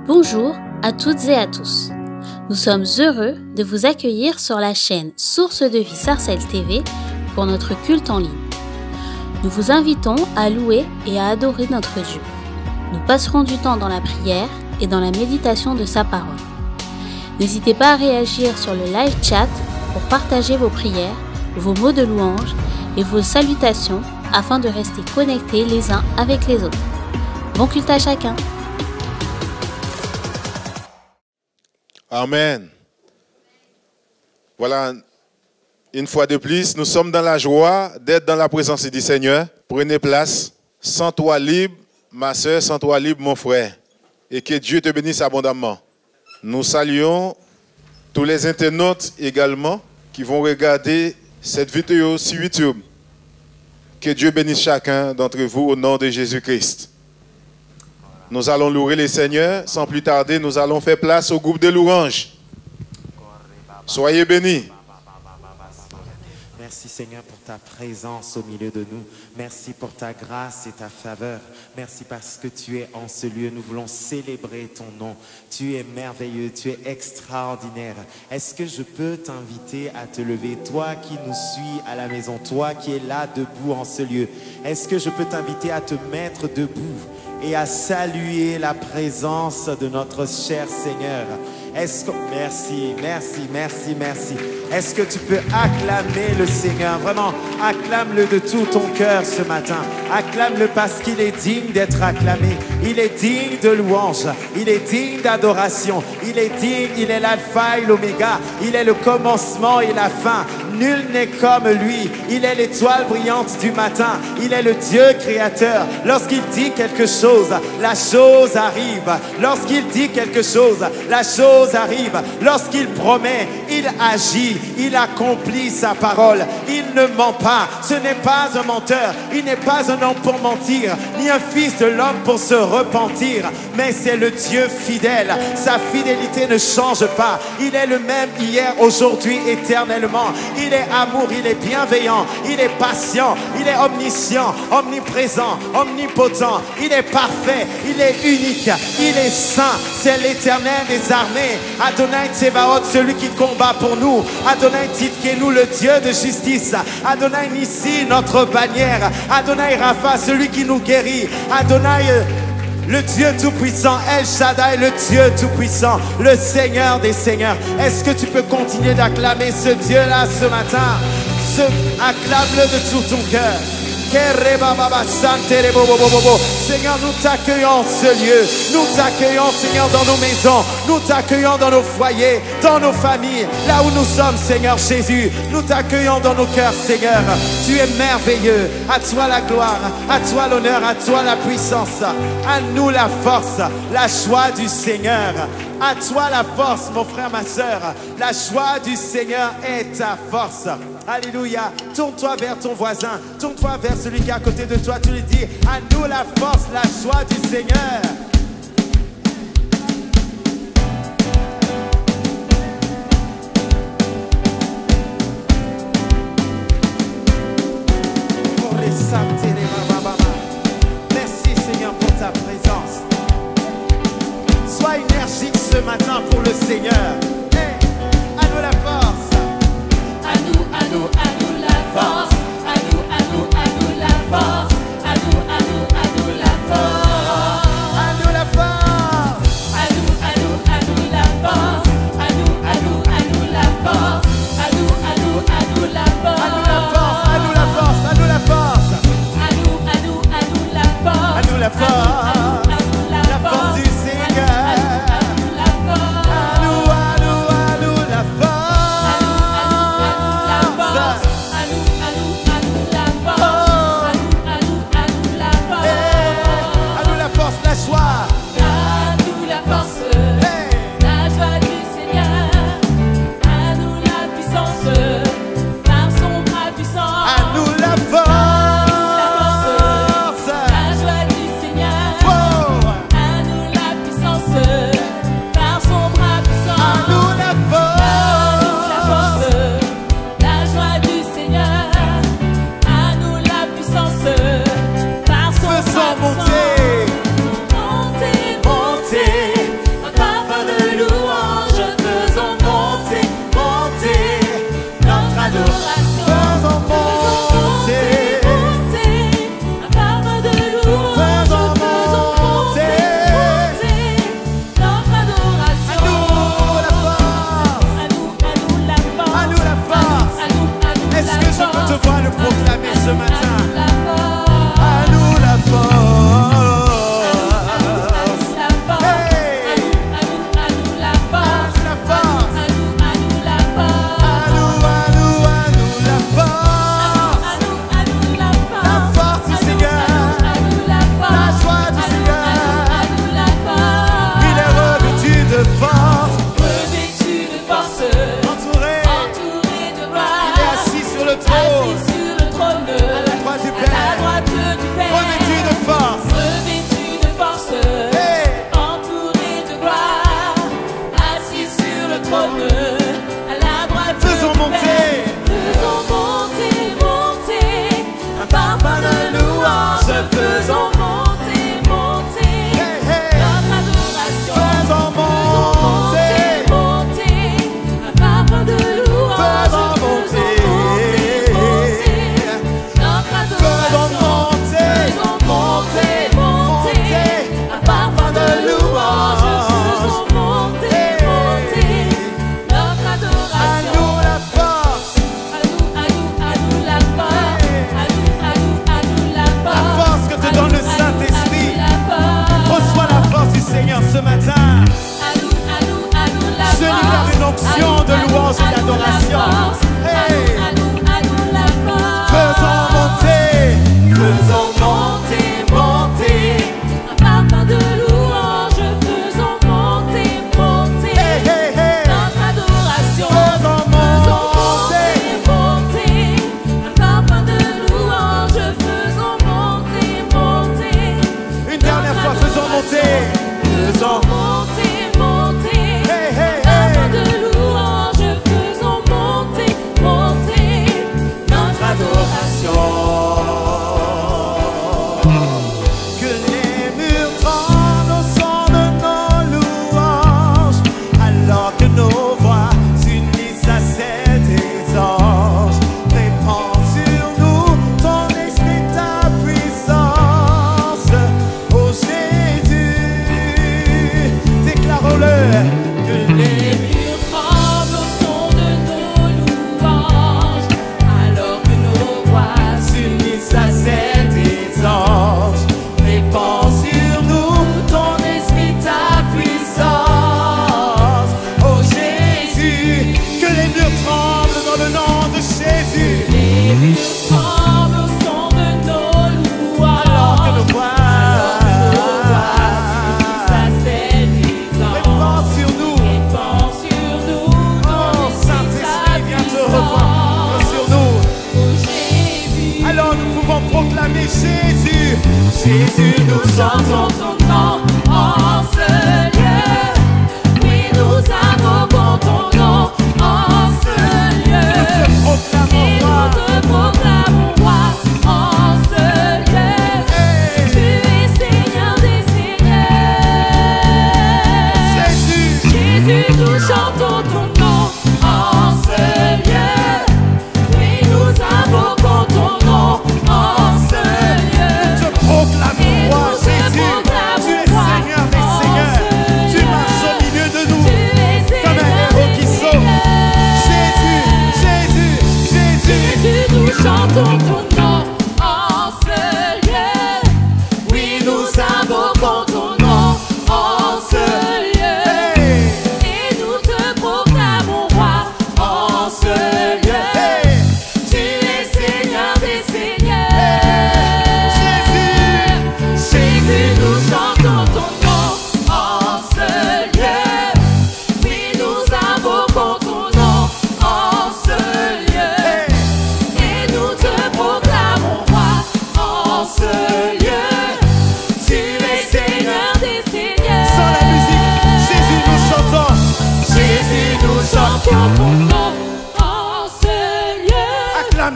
Bonjour à toutes et à tous. Nous sommes heureux de vous accueillir sur la chaîne Source de Vie Sarcelles TV pour notre culte en ligne. Nous vous invitons à louer et à adorer notre Dieu. Nous passerons du temps dans la prière et dans la méditation de sa parole. N'hésitez pas à réagir sur le live chat pour partager vos prières, vos mots de louange et vos salutations afin de rester connectés les uns avec les autres. Bon culte à chacun. Amen. Voilà, une fois de plus, nous sommes dans la joie d'être dans la présence du Seigneur. Prenez place. Sens-toi libre, ma soeur, sens-toi libre, mon frère. Et que Dieu te bénisse abondamment. Nous saluons tous les internautes également qui vont regarder cette vidéo sur YouTube. Que Dieu bénisse chacun d'entre vous au nom de Jésus-Christ. Nous allons louer le Seigneur. Sans plus tarder, nous allons faire place au groupe de louanges. Soyez bénis. Merci Seigneur pour ta présence au milieu de nous. Merci pour ta grâce et ta faveur. Merci parce que tu es en ce lieu. Nous voulons célébrer ton nom. Tu es merveilleux, tu es extraordinaire. Est-ce que je peux t'inviter à te lever? Toi qui nous suis à la maison, toi qui es là debout en ce lieu. Est-ce que je peux t'inviter à te mettre debout et à saluer la présence de notre cher Seigneur? Est-ce que... Merci, merci, merci, merci. Est-ce que tu peux acclamer le Seigneur? Vraiment, acclame-le de tout ton cœur ce matin. Acclame-le parce qu'il est digne d'être acclamé. Il est digne de louange. Il est digne d'adoration. Il est digne, il est l'alpha et l'oméga. Il est le commencement et la fin. Nul n'est comme lui. Il est l'étoile brillante du matin. Il est le Dieu créateur. Lorsqu'il dit quelque chose, la chose arrive. Lorsqu'il dit quelque chose, la chose arrive. Lorsqu'il promet, il agit. Il accomplit sa parole. Il ne ment pas. Ce n'est pas un menteur. Il n'est pas un homme pour mentir, ni un fils de l'homme pour se repentir. Mais c'est le Dieu fidèle. Sa fidélité ne change pas. Il est le même hier, aujourd'hui, éternellement. Il est amour, il est bienveillant, il est patient, il est omniscient, omniprésent, omnipotent. Il est parfait, il est unique, il est saint. C'est l'Éternel des armées. Adonai Tsebaoth, celui qui combat pour nous. Adonai Tzidkenu, le Dieu de justice. Adonai Nissi, notre bannière. Adonai Rapha, celui qui nous guérit. Adonai, le Dieu Tout-Puissant. El Shaddai, le Dieu Tout-Puissant. Le Seigneur des Seigneurs. Est-ce que tu peux continuer d'acclamer ce Dieu-là ce matin? Acclame-le de tout ton cœur. Seigneur, nous t'accueillons en ce lieu. Nous t'accueillons, Seigneur, dans nos maisons. Nous t'accueillons dans nos foyers, dans nos familles, là où nous sommes, Seigneur Jésus. Nous t'accueillons dans nos cœurs, Seigneur. Tu es merveilleux. À toi la gloire, à toi l'honneur, à toi la puissance. À nous la force, la joie du Seigneur. À toi la force, mon frère, ma soeur. La joie du Seigneur est ta force. Alléluia. Tourne-toi vers ton voisin. Tourne-toi vers celui qui est à côté de toi. Tu lui dis, à nous la force, la joie du Seigneur. Merci Seigneur pour ta présence. Sois énergique ce matin pour le Seigneur. Hey, à nous la force. À nous la force. À nous la force. À nous la force. À nous la force. À nous la force. À nous la force. À nous la force. À nous la force. À nous la force. À nous la force. À nous la force. À nous la force. La force du Seigneur. À nous la force. À nous la force, la joie. À nous la force, la joie du Seigneur. À nous la puissance, par son bras puissant. À nous la force. La joie du Seigneur. Wow. À nous la puissance, par son bras puissant. À nous la force. La joie du Seigneur. À nous la puissance, par son bras Faisons puissant. monter. Montez,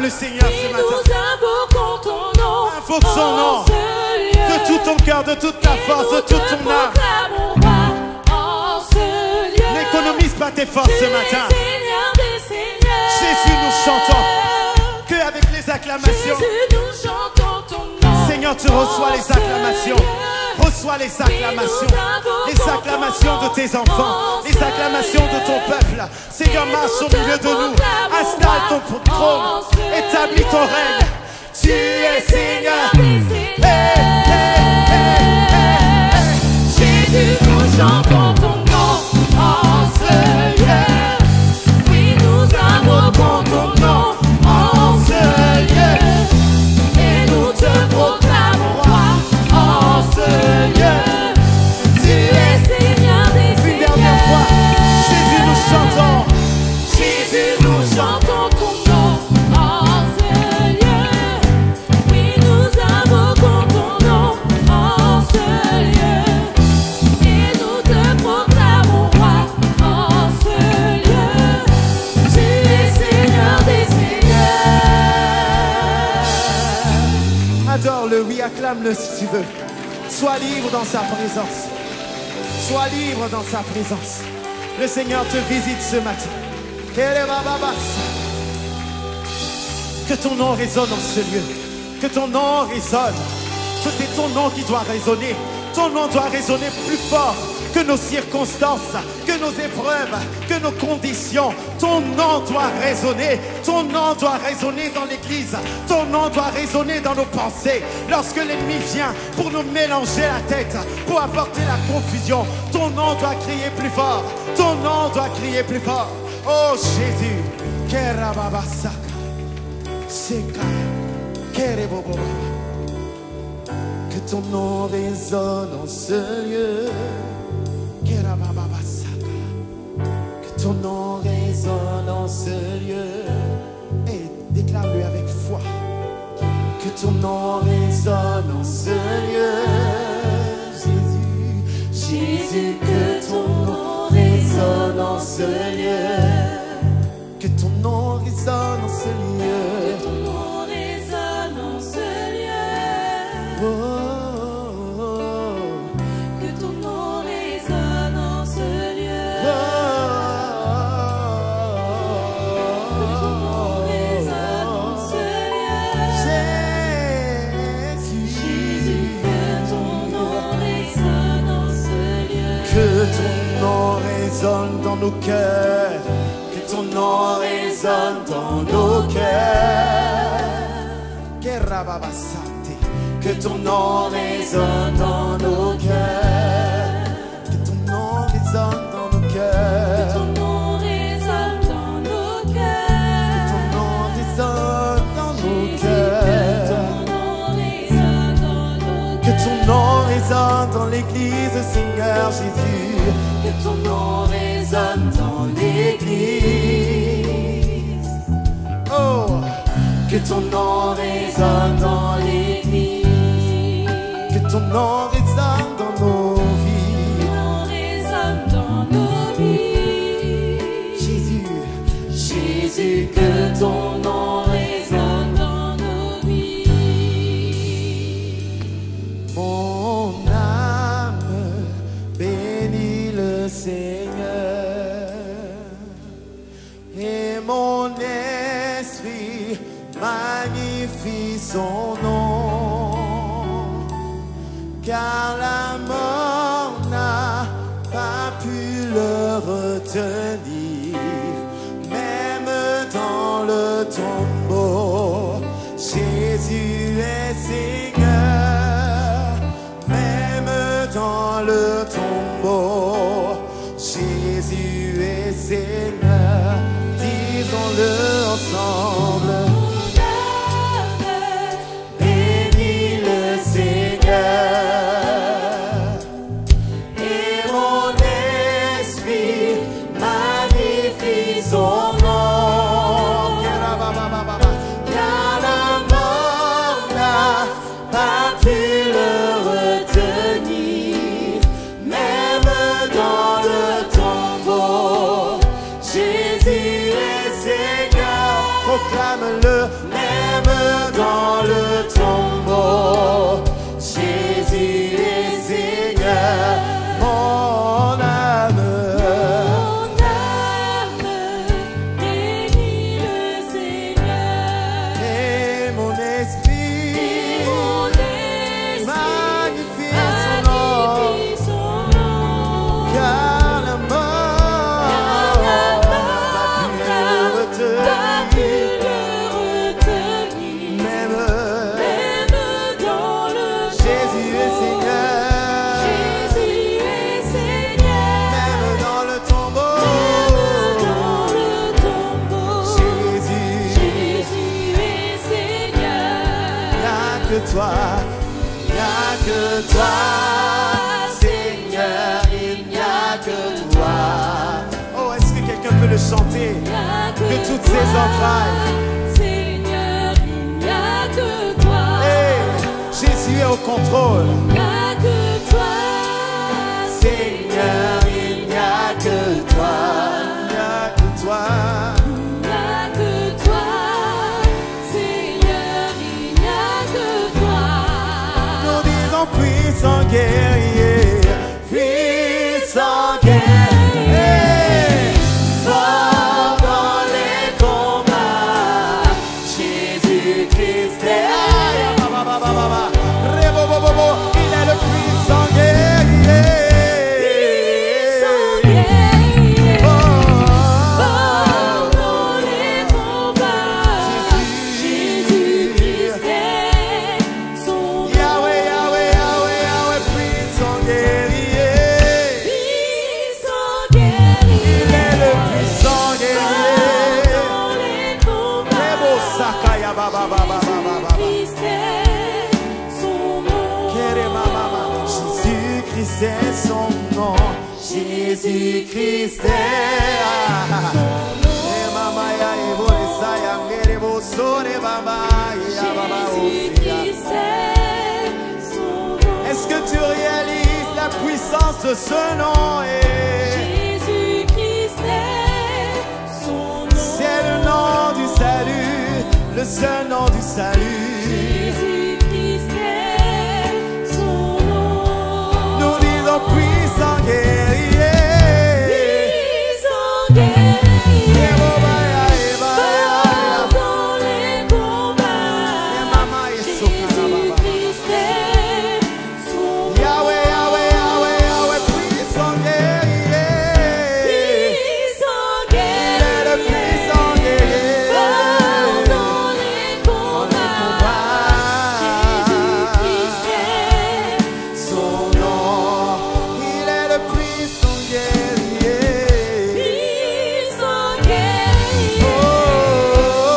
Acclame le Seigneur ce Oui, matin. nous invoquons ton nom. Invoque son en nom. ce lieu. De tout ton cœur, de toute ta force, de Nous toute te ton âme. proclamons roi en ce lieu. N'économise pas tes forces Tu ce es matin. Seigneur des seigneurs. Jésus, nous chantons que avec les acclamations. Jésus, nous chantons ton nom. Seigneur, tu reçois les acclamations. Reçois les acclamations. Les acclamations de tes enfants. Les acclamations de ton peuple. Seigneur, marche au milieu de nous. Installe ton trône. Établis ton règne. Tu es Seigneur. Hey, hey, hey, hey, hey. Jésus, nous chantons ton nom en ce lieu. Oui, nous invoquons ton nom en ce lieu. Et nous te proclamons roi en ce lieu. Tu es Seigneur des Une dernière fois. Jésus, nous chantons. Jésus, nous chantons ton nom en ce lieu. Oui, nous invoquons ton nom en ce lieu. Et nous te proclamons roi en ce lieu. Tu es Seigneur des seigneurs. Adore-le, oui, acclame-le si tu veux. Sois libre dans sa présence. Sois libre dans sa présence. Le Seigneur te visite ce matin. Que ton nom résonne en ce lieu. Que ton nom résonne. C'est ton nom qui doit résonner. Ton nom doit résonner plus fort que nos circonstances, que nos épreuves, que nos conditions. Ton nom doit résonner. Ton nom doit résonner dans l'église. Ton nom doit résonner dans nos pensées. Lorsque l'ennemi vient pour nous mélanger la tête, pour apporter la confusion, ton nom doit crier plus fort. Ton nom doit crier plus fort. Oh Jésus, Kerababasaka, Seka, Kerebobo. Que ton nom résonne en ce lieu. Kerababasaka. Que ton nom résonne en ce lieu. Et déclare-le avec foi. Que ton nom résonne en ce lieu. Jésus, Jésus, que ton nom résonne en ce lieu. Que ton nom résonne en ce lieu. Que ton nom résonne en ce lieu. Oh, oh, oh. Que ton nom résonne en ce lieu. Que ton nom résonne en ce lieu. Jésus, Que ton nom résonne en ce lieu. que ton nom résonne dans nos cœurs, que ton nom résonne dans nos cœurs. Kerababasate. Que ton nom résonne dans nos cœurs, que ton nom résonne dans nos Que cœurs, ton nom résonne dans nos cœurs. que ton nom résonne dans nos Que cœurs. ton nom résonne dans nos Que ton nom résonne dans l'église, Seigneur Jésus. Que ton nom résonne dans l'église. Oh, Que ton nom résonne dans l'église. que ton nom résonne dans nos vies. Ton nom résonne dans nos vies. Jésus, Jésus, que ton nom résonne dans nos vies. mon âme bénit le Seigneur et mon esprit magnifie son nom, car la mort n'a pas pu le retenir, même dans le tombeau. Jésus est Seigneur, même dans le tombeau. Jésus est Seigneur, disons-le ensemble. Bénis le Seigneur et mon esprit magnifie son nom. Car la mort n'a pas pu le retenir, même dans le tombeau. Jésus est Seigneur, proclame-le. que toi, Seigneur, il n'y a que toi. Oh, est-ce que quelqu'un peut le chanter de toutes ses entrailles? Seigneur, il n'y a que toi. Hey, Jésus est au contrôle. Il n'y a que toi. Seigneur, il n'y a que toi. Il n'y a que toi. Il n'y a que toi. Seigneur, il n'y a que toi. Nous disons puissant guerrier, puissant guerrier, fort dans les combats, Jésus-Christ est. Il est le puissant guerrier. Puissant guerrier, fort dans les combats, Jésus-Christ est son nom. Yahweh, Yahweh, Yahweh, Yahweh, puissant guerrier. Puissant guerrier, Il est le puissant guerrier. fort dans les combats, Rebo Sakaya Baba Baba Baba Baba. Jésus-Christ est son nom. Kere Mama Mama. Jésus-Christ est son nom. Jésus-Christ est. Eh, Mama ya Ebole Saya Ngere Bosore Baba ya Baba Osia. Jésus-Christ est son nom. Est-ce que tu réalises la puissance de ce nom? Jésus-Christ est son nom. C'est le nom du salut, le seul nom du salut. Jésus-Christ est son nom. Nous disons puissant guerrier. Puissant guerrier, Ebobaya, ebaya. fort dans les combats, Mama Yesukana Baba. Jésus-Christ est son nom. Yahweh, Yahweh, Yahweh, Yahweh, puissant guerrier. Puissant Il est le guerrier, puissant guerrier. fort dans les combats, Jésus-Christ est Son nom, il est le puissant guerrier. puissant guerrier, Oh,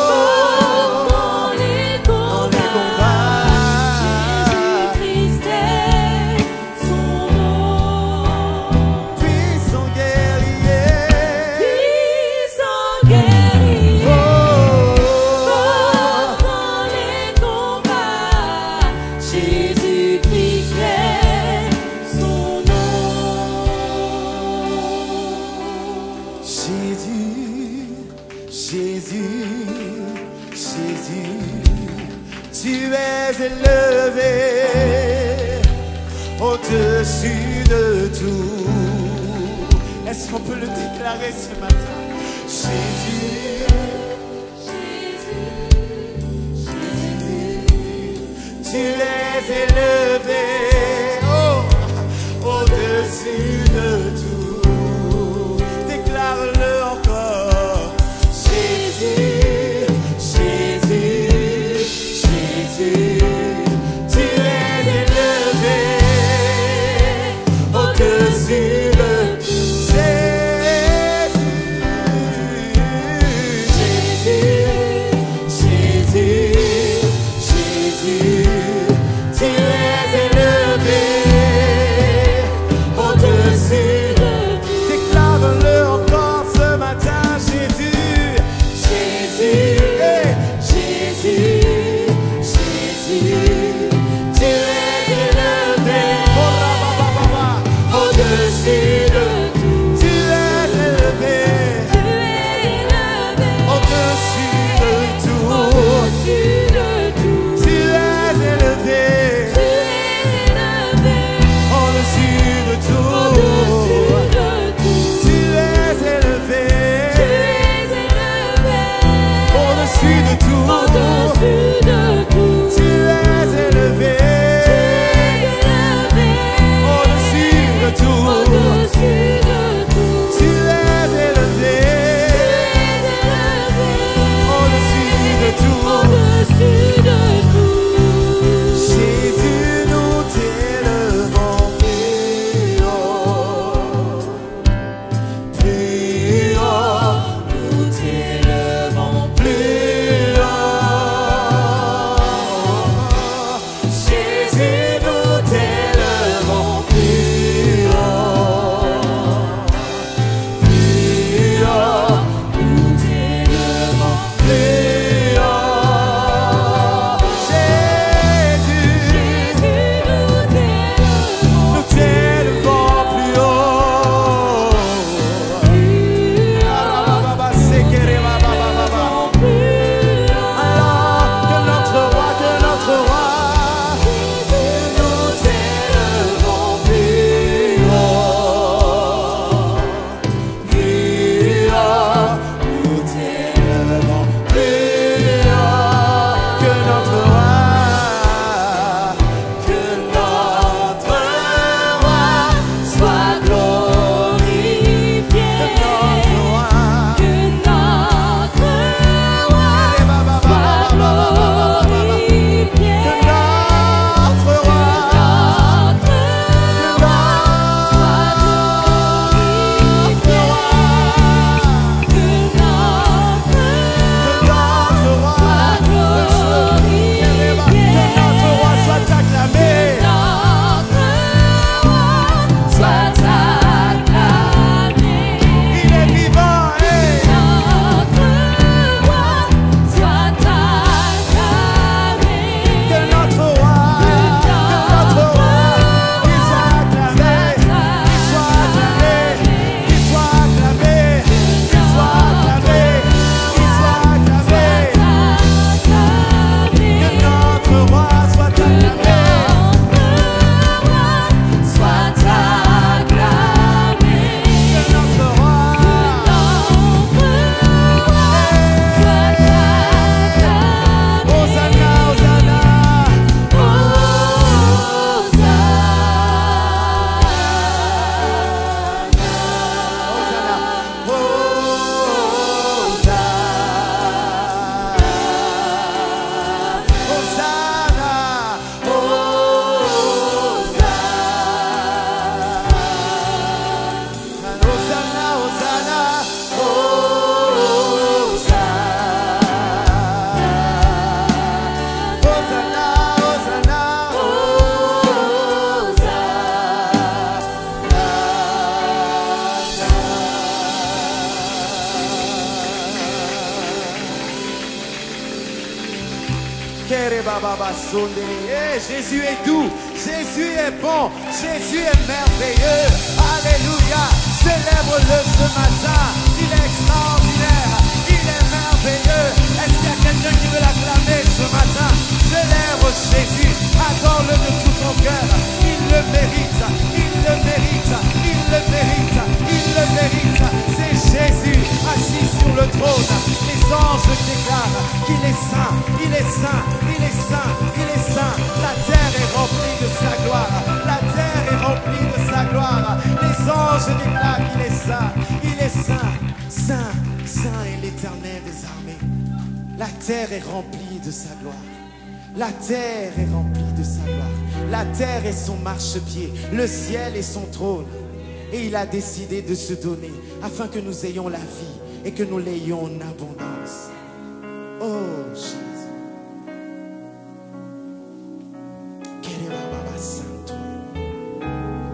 fort dans les dans les combats, combats. Jésus-Christ est son nom. Puissant guerrier. Puissant guerrier, Oh, fort dans les combats, Jésus-Christ est son nom. Jésus, Jésus, Jésus, tu es élevé au-dessus de tout. Est-ce qu'on peut le déclarer ce matin? Jésus, tu es élevé au-dessus de tout. Déclare-le encore. Jésus, Jésus, Jésus, tu es élevé au-dessus de tout. Jésus, Jésus, Jésus, Jésus est doux, Jésus est bon, Jésus est merveilleux. Alléluia, célèbre-le ce matin. Il est extraordinaire, il est merveilleux. Est-ce qu'il y a quelqu'un qui veut l'acclamer ce matin? Célèbre Jésus, adore-le de tout ton cœur. Il le mérite, il le mérite, il le mérite, il le mérite. C'est Jésus assis sur le trône. Les anges déclarent qu'il est saint, il est saint, il est saint, il est saint. La terre est remplie de sa gloire, la terre est remplie de sa gloire. Les anges déclarent qu'il est saint, il est saint, saint, saint est l'Éternel des armées. La terre est remplie de sa gloire. La terre est remplie de sa gloire. La terre est son marchepied, le ciel est son trône. Et il a décidé de se donner afin que nous ayons la vie et que nous l'ayons en abondance. Oh Jésus.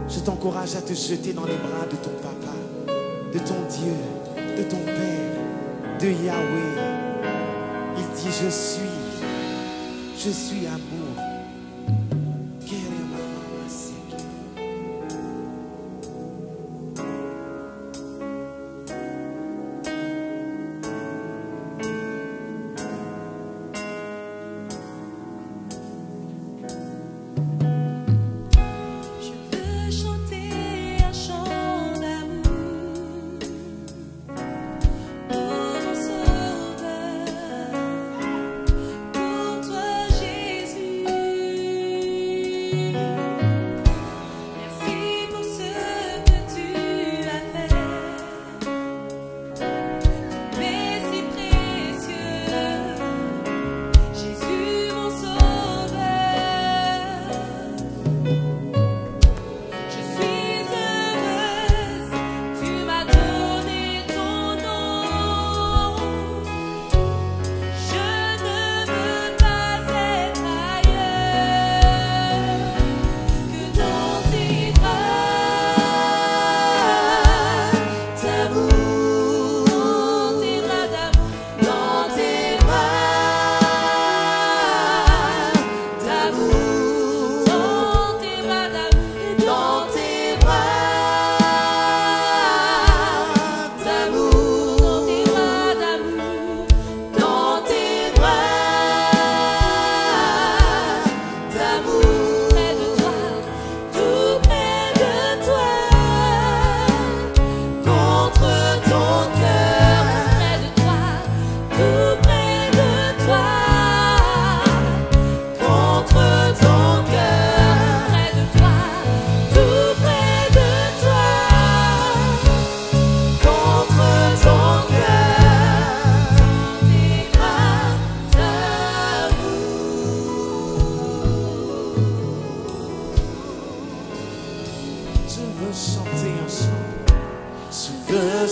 Je t'encourage à te jeter dans les bras de ton papa, de ton Dieu, de ton Père, de Yahweh. Il dit je suis amour.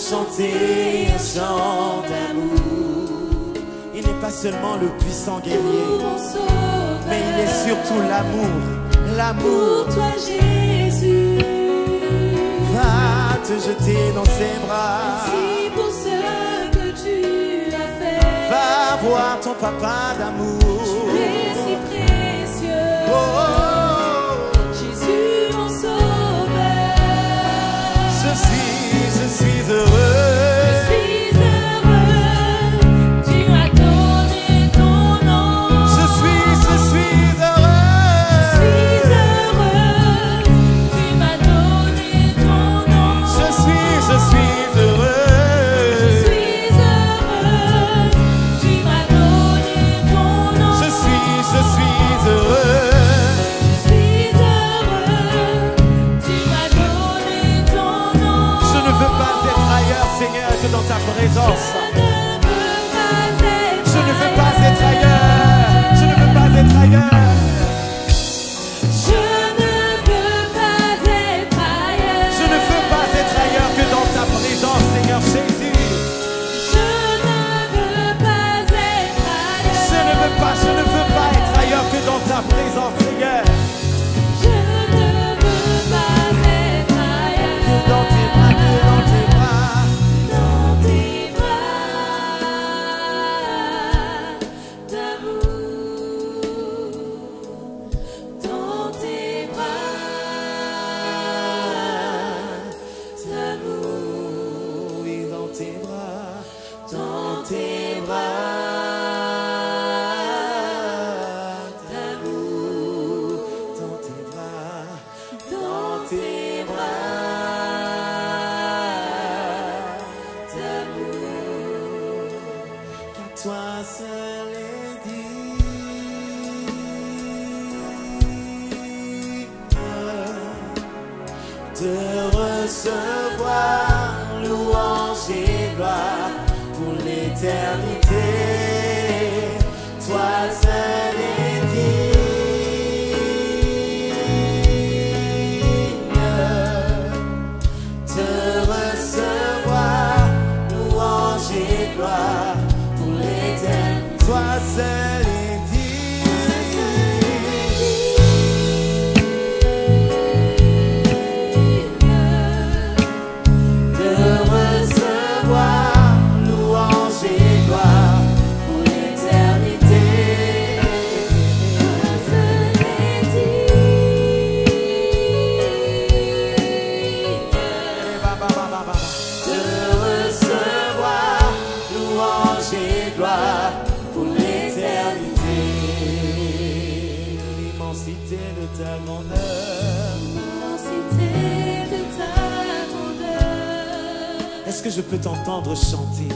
chanter un chant d'amour. Il n'est pas seulement le puissant guerrier, mais il est surtout l'amour. L'amour. Pour toi Jésus, va te jeter dans ses bras. merci pour ce que tu as fait. Va voir ton papa d'amour. Tu es si précieux. Oh, Jésus mon sauveur. je suis heureux. Je suis heureux, tu m'as donné ton nom. Je suis heureux. Je suis heureux, tu m'as donné ton nom. Je suis heureux. Je suis heureux, tu m'as donné ton nom. Je suis heureux. Je suis heureux, tu m'as donné ton nom. Je ne veux pas être ailleurs, Seigneur, que dans ta présence. Je Je ne veux pas être ailleurs. Je ne veux pas être ailleurs. Je ne veux pas être ailleurs. Je ne veux pas être ailleurs que dans ta présence, Seigneur Jésus. Je ne veux pas être ailleurs. Je ne veux pas être ailleurs que dans ta présence, Seigneur. Je ne veux pas être ailleurs. Que dans tes bras, que dans tes bras. Dans tes bras. toi seul est digne de recevoir louange et gloire pour l'éternité. Toi seul est digne de recevoir louange et gloire pour l'éternité. Toi seul est Est-ce que je peux t'entendre chanter?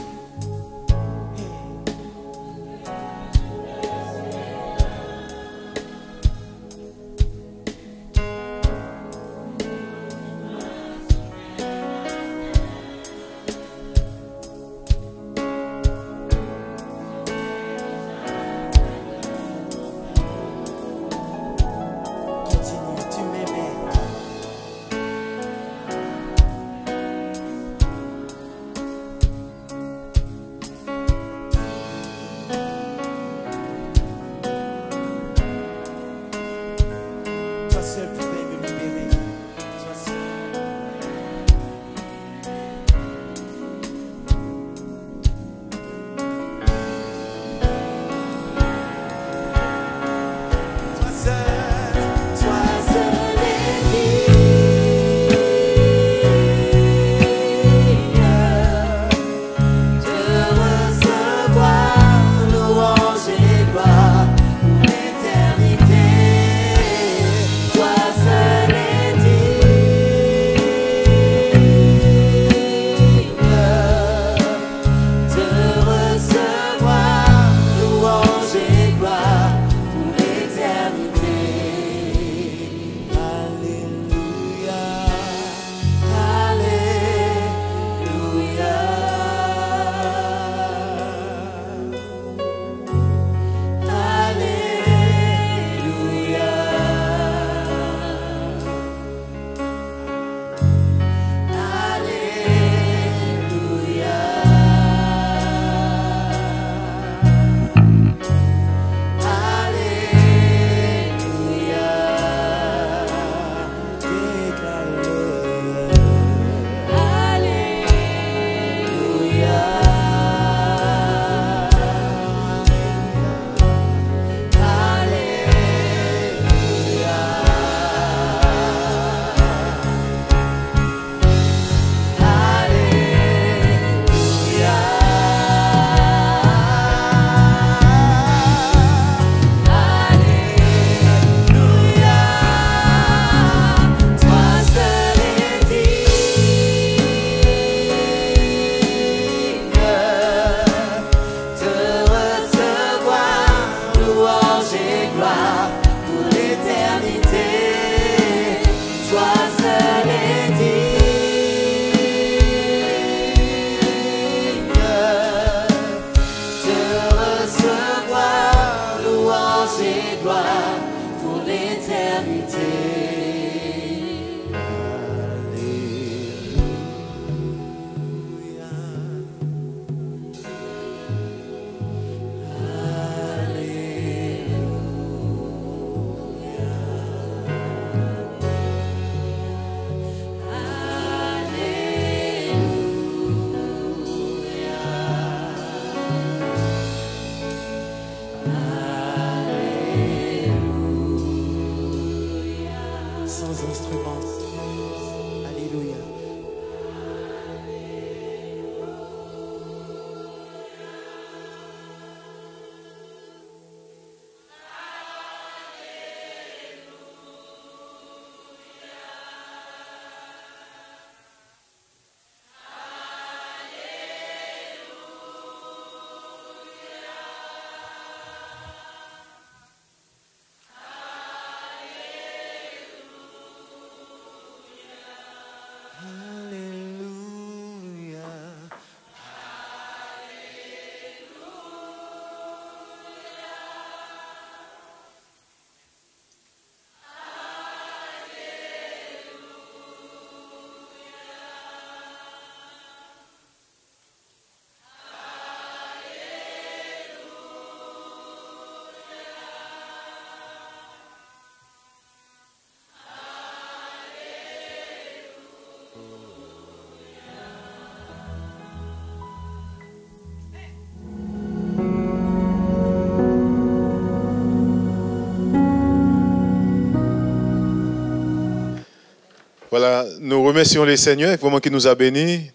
Voilà, nous remercions les Seigneurs vraiment qui nous a bénis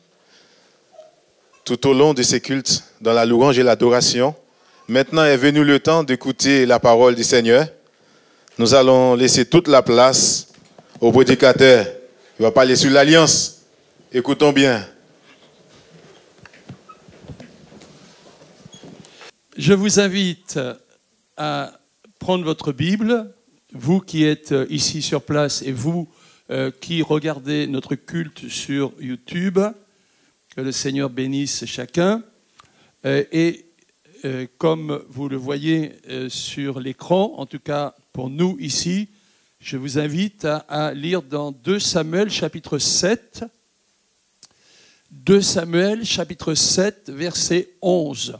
tout au long de ces cultes dans la louange et l'adoration. Maintenant est venu le temps d'écouter la parole du Seigneur. Nous allons laisser toute la place au prédicateur. Il va parler sur l'alliance. Écoutons bien. Je vous invite à prendre votre Bible, vous qui êtes ici sur place et vous qui regardez notre culte sur YouTube. Que le Seigneur bénisse chacun. Comme vous le voyez sur l'écran, en tout cas pour nous ici, je vous invite à lire dans 2 Samuel chapitre 7. 2 Samuel chapitre 7, verset 11.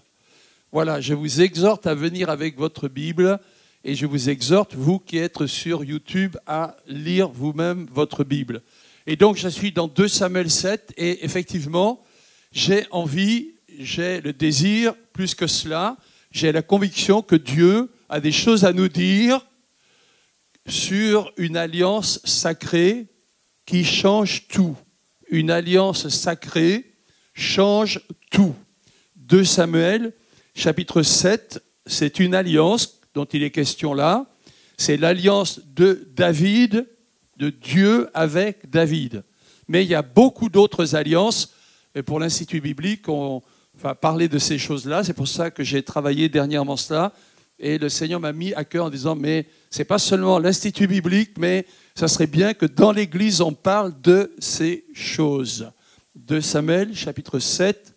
Voilà, je vous exhorte à venir avec votre Bible et je vous exhorte, vous qui êtes sur YouTube, à lire vous-même votre Bible. Et donc, je suis dans 2 Samuel 7 et effectivement, j'ai envie, j'ai le désir, plus que cela, j'ai la conviction que Dieu a des choses à nous dire sur une alliance sacrée qui change tout. Une alliance sacrée change tout. 2 Samuel chapitre 7, c'est une alliance dont il est question là. C'est l'alliance de David, de Dieu avec David. Mais il y a beaucoup d'autres alliances. Et pour l'Institut biblique, on va parler de ces choses-là. C'est pour ça que j'ai travaillé dernièrement cela. Et le Seigneur m'a mis à cœur en disant, mais ce n'est pas seulement l'Institut biblique, mais ça serait bien que dans l'Église, on parle de ces choses. 2 Samuel chapitre 7,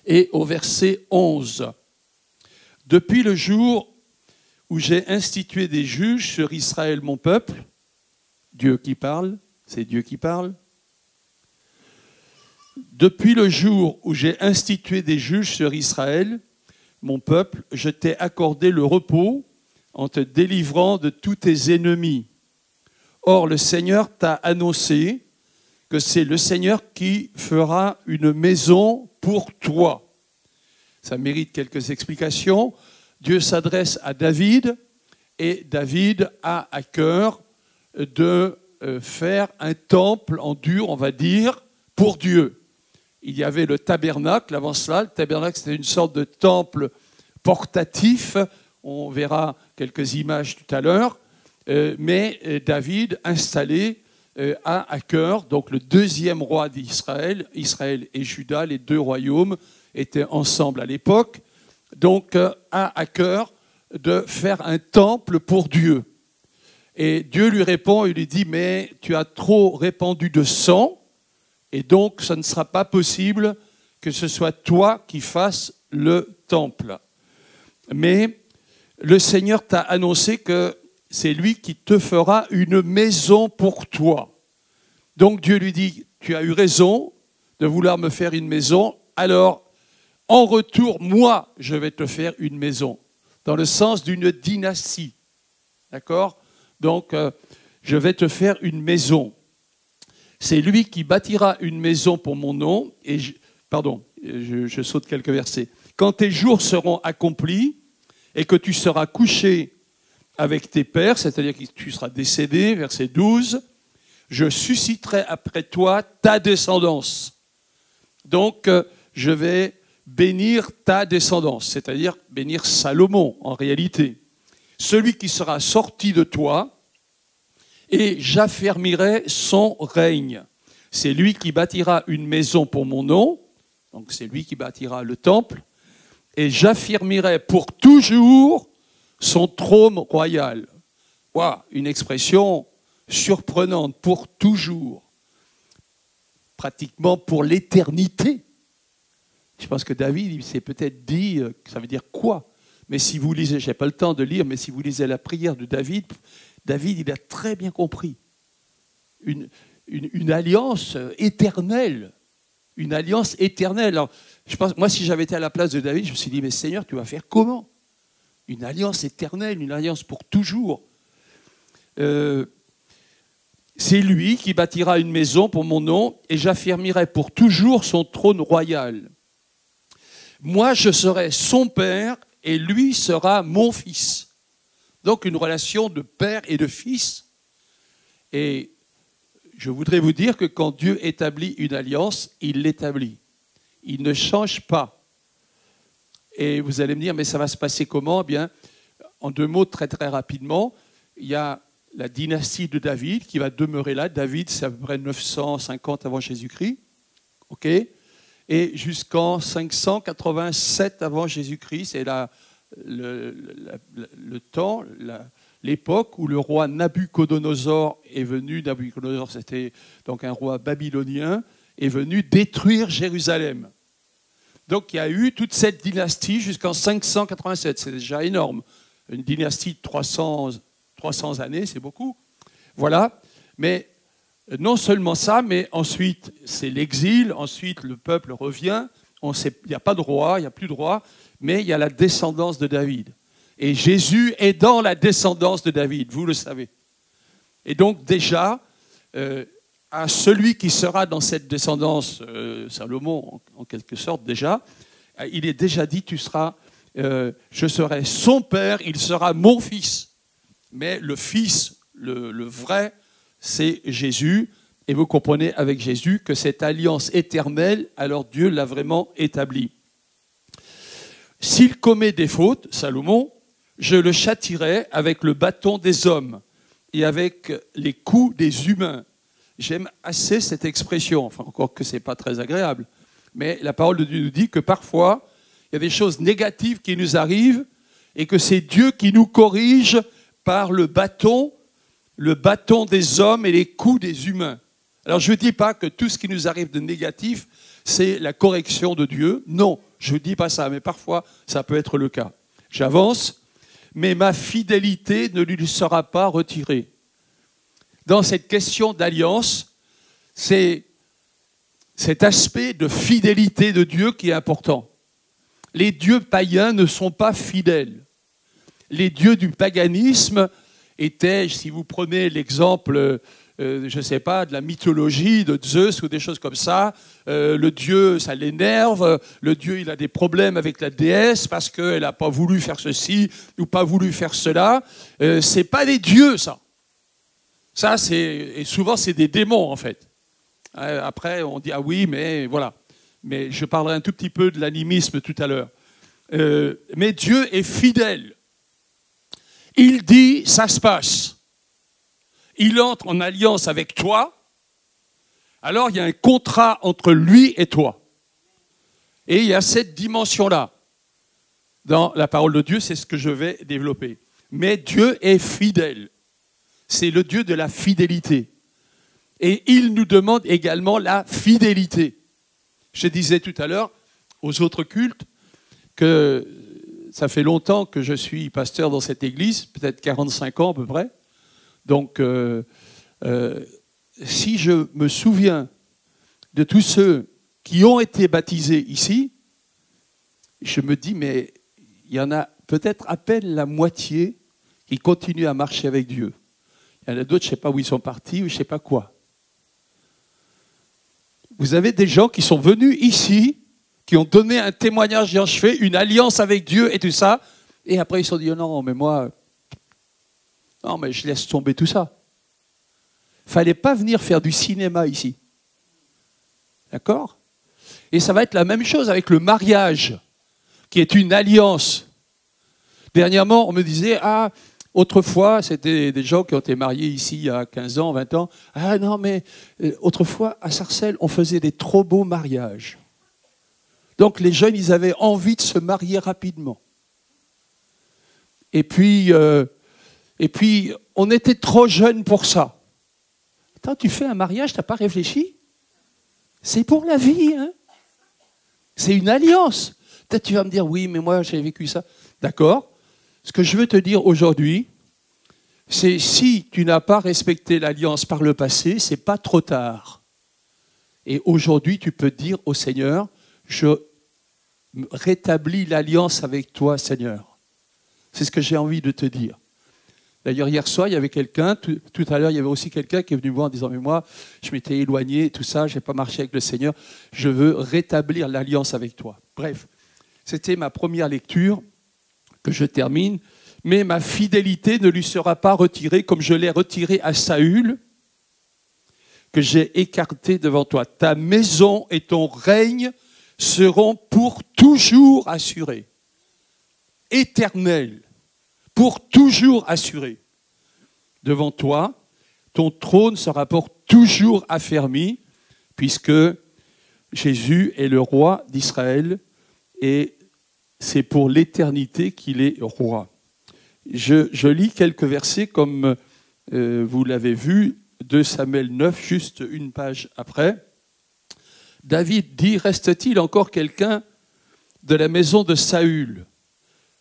et au verset 11. Depuis le jour où j'ai institué des juges sur Israël, mon peuple, Dieu qui parle, c'est Dieu qui parle. Depuis le jour où j'ai institué des juges sur Israël, mon peuple, je t'ai accordé le repos en te délivrant de tous tes ennemis. Or, le Seigneur t'a annoncé que c'est le Seigneur qui fera une maison pour toi. Ça mérite quelques explications. Dieu s'adresse à David et David a à cœur de faire un temple en dur, on va dire, pour Dieu. Il y avait le tabernacle avant cela. Le tabernacle, c'était une sorte de temple portatif. On verra quelques images tout à l'heure. Mais David, installé, a à cœur, donc le deuxième roi d'Israël, Israël et Juda, les deux royaumes étaient ensemble à l'époque, donc a à cœur de faire un temple pour Dieu. Et Dieu lui répond, il lui dit, mais tu as trop répandu de sang, et donc ce ne sera pas possible que ce soit toi qui fasses le temple. Mais le Seigneur t'a annoncé que c'est lui qui te fera une maison pour toi. Donc Dieu lui dit, tu as eu raison de vouloir me faire une maison, alors en retour, moi, je vais te faire une maison, dans le sens d'une dynastie. D'accord ? Donc, je vais te faire une maison. C'est lui qui bâtira une maison pour mon nom, et je saute quelques versets. Quand tes jours seront accomplis et que tu seras couché avec tes pères, c'est-à-dire que tu seras décédé, verset 12, je susciterai après toi ta descendance. Donc, je vais bénir ta descendance, c'est-à-dire bénir Salomon en réalité. Celui qui sera sorti de toi, et j'affermirai son règne. C'est lui qui bâtira une maison pour mon nom, donc c'est lui qui bâtira le temple, et j'affirmerai pour toujours son trône royal. Wow, une expression surprenante, pour toujours, pratiquement pour l'éternité. Je pense que David, il s'est peut-être dit, ça veut dire quoi? Mais si vous lisez, je n'ai pas le temps de lire, mais si vous lisez la prière de David, David, il a très bien compris. Une alliance éternelle. Une alliance éternelle. Alors, je pense, moi, si j'avais été à la place de David, je me suis dit, mais Seigneur, tu vas faire comment? Une alliance éternelle, une alliance pour toujours. C'est lui qui bâtira une maison pour mon nom, et j'affirmerai pour toujours son trône royal. Moi, je serai son père, et lui sera mon fils. Donc, une relation de père et de fils. Et je voudrais vous dire que quand Dieu établit une alliance, il l'établit. Il ne change pas. Et vous allez me dire, mais ça va se passer comment? Eh bien, en deux mots, très très rapidement, il y a la dynastie de David qui va demeurer là. David, c'est à peu près 950 avant Jésus-Christ. OK? Et jusqu'en 587 avant Jésus-Christ, c'est le temps, l'époque où le roi Nabuchodonosor est venu. Nabuchodonosor, c'était donc un roi babylonien, est venu détruire Jérusalem. Donc il y a eu toute cette dynastie jusqu'en 587. C'est déjà énorme. Une dynastie de 300 années, c'est beaucoup. Voilà. Mais non seulement ça, mais ensuite c'est l'exil. Ensuite le peuple revient. Il n'y a pas de roi, il n'y a plus de roi, mais il y a la descendance de David. Et Jésus est dans la descendance de David, vous le savez. Et donc déjà, à celui qui sera dans cette descendance, Salomon en quelque sorte déjà, il est déjà dit, je serai son père, il sera mon fils. Mais le fils, le vrai, c'est Jésus. Et vous comprenez avec Jésus que cette alliance éternelle, alors Dieu l'a vraiment établie. S'il commet des fautes, Salomon, je le châtierai avec le bâton des hommes et avec les coups des humains. J'aime assez cette expression, enfin encore que ce n'est pas très agréable, mais la parole de Dieu nous dit que parfois, il y a des choses négatives qui nous arrivent et que c'est Dieu qui nous corrige par le bâton des hommes et les coups des humains. Alors je ne dis pas que tout ce qui nous arrive de négatif, c'est la correction de Dieu. Non, je ne dis pas ça, mais parfois ça peut être le cas. J'avance, mais ma fidélité ne lui sera pas retirée. Dans cette question d'alliance, c'est cet aspect de fidélité de Dieu qui est important. Les dieux païens ne sont pas fidèles. Les dieux du paganisme étaient, si vous prenez l'exemple, je ne sais pas, de la mythologie de Zeus ou des choses comme ça, le dieu, ça l'énerve, le dieu, il a des problèmes avec la déesse parce qu'elle n'a pas voulu faire ceci ou pas voulu faire cela. Ce n'est pas des dieux, ça. Ça, et souvent, c'est des démons, en fait. Après, on dit, ah oui, mais voilà. Mais je parlerai un tout petit peu de l'animisme tout à l'heure. Mais Dieu est fidèle. Il dit, ça se passe. Il entre en alliance avec toi. Alors, il y a un contrat entre lui et toi. Et il y a cette dimension-là. Dans la parole de Dieu, c'est ce que je vais développer. Mais Dieu est fidèle. C'est le Dieu de la fidélité. Et il nous demande également la fidélité. Je disais tout à l'heure aux autres cultes que ça fait longtemps que je suis pasteur dans cette église, peut-être 45 ans à peu près. Donc, si je me souviens de tous ceux qui ont été baptisés ici, je me dis, mais il y en a peut-être à peine la moitié qui continuent à marcher avec Dieu. Il y en a d'autres, je ne sais pas où ils sont partis ou je ne sais pas quoi. Vous avez des gens qui sont venus ici, qui ont donné un témoignage, disant, je fais une alliance avec Dieu et tout ça, et après ils se sont dit, oh non, mais moi, non, mais je laisse tomber tout ça. Il ne fallait pas venir faire du cinéma ici. D'accord? Et ça va être la même chose avec le mariage, qui est une alliance. Dernièrement, on me disait, ah, autrefois, c'était des gens qui ont été mariés ici il y a 15 ans, 20 ans. Ah non, mais autrefois, à Sarcelles, on faisait des trop beaux mariages. Donc les jeunes, ils avaient envie de se marier rapidement. Et puis on était trop jeunes pour ça. Attends, tu fais un mariage, tu n'as pas réfléchi? C'est pour la vie, hein? C'est une alliance. Peut-être tu vas me dire, oui, mais moi, j'ai vécu ça. D'accord. Ce que je veux te dire aujourd'hui, c'est si tu n'as pas respecté l'alliance par le passé, ce n'est pas trop tard. Et aujourd'hui, tu peux dire au Seigneur, je rétablis l'alliance avec toi, Seigneur. C'est ce que j'ai envie de te dire. D'ailleurs, hier soir, il y avait quelqu'un, tout à l'heure, il y avait aussi quelqu'un qui est venu me voir en disant, mais moi, je m'étais éloigné, tout ça, je n'ai pas marché avec le Seigneur, je veux rétablir l'alliance avec toi. Bref, c'était ma première lecture que je termine, mais ma fidélité ne lui sera pas retirée comme je l'ai retirée à Saül. que j'ai écarté devant toi. Ta maison et ton règne seront pour toujours assurés. Éternels, pour toujours assurés. Devant toi, ton trône sera pour toujours affermi, puisque Jésus est le roi d'Israël et c'est pour l'éternité qu'il est roi. Je lis quelques versets comme vous l'avez vu, 2 Samuel 9, juste une page après. David dit, reste-t-il encore quelqu'un de la maison de Saül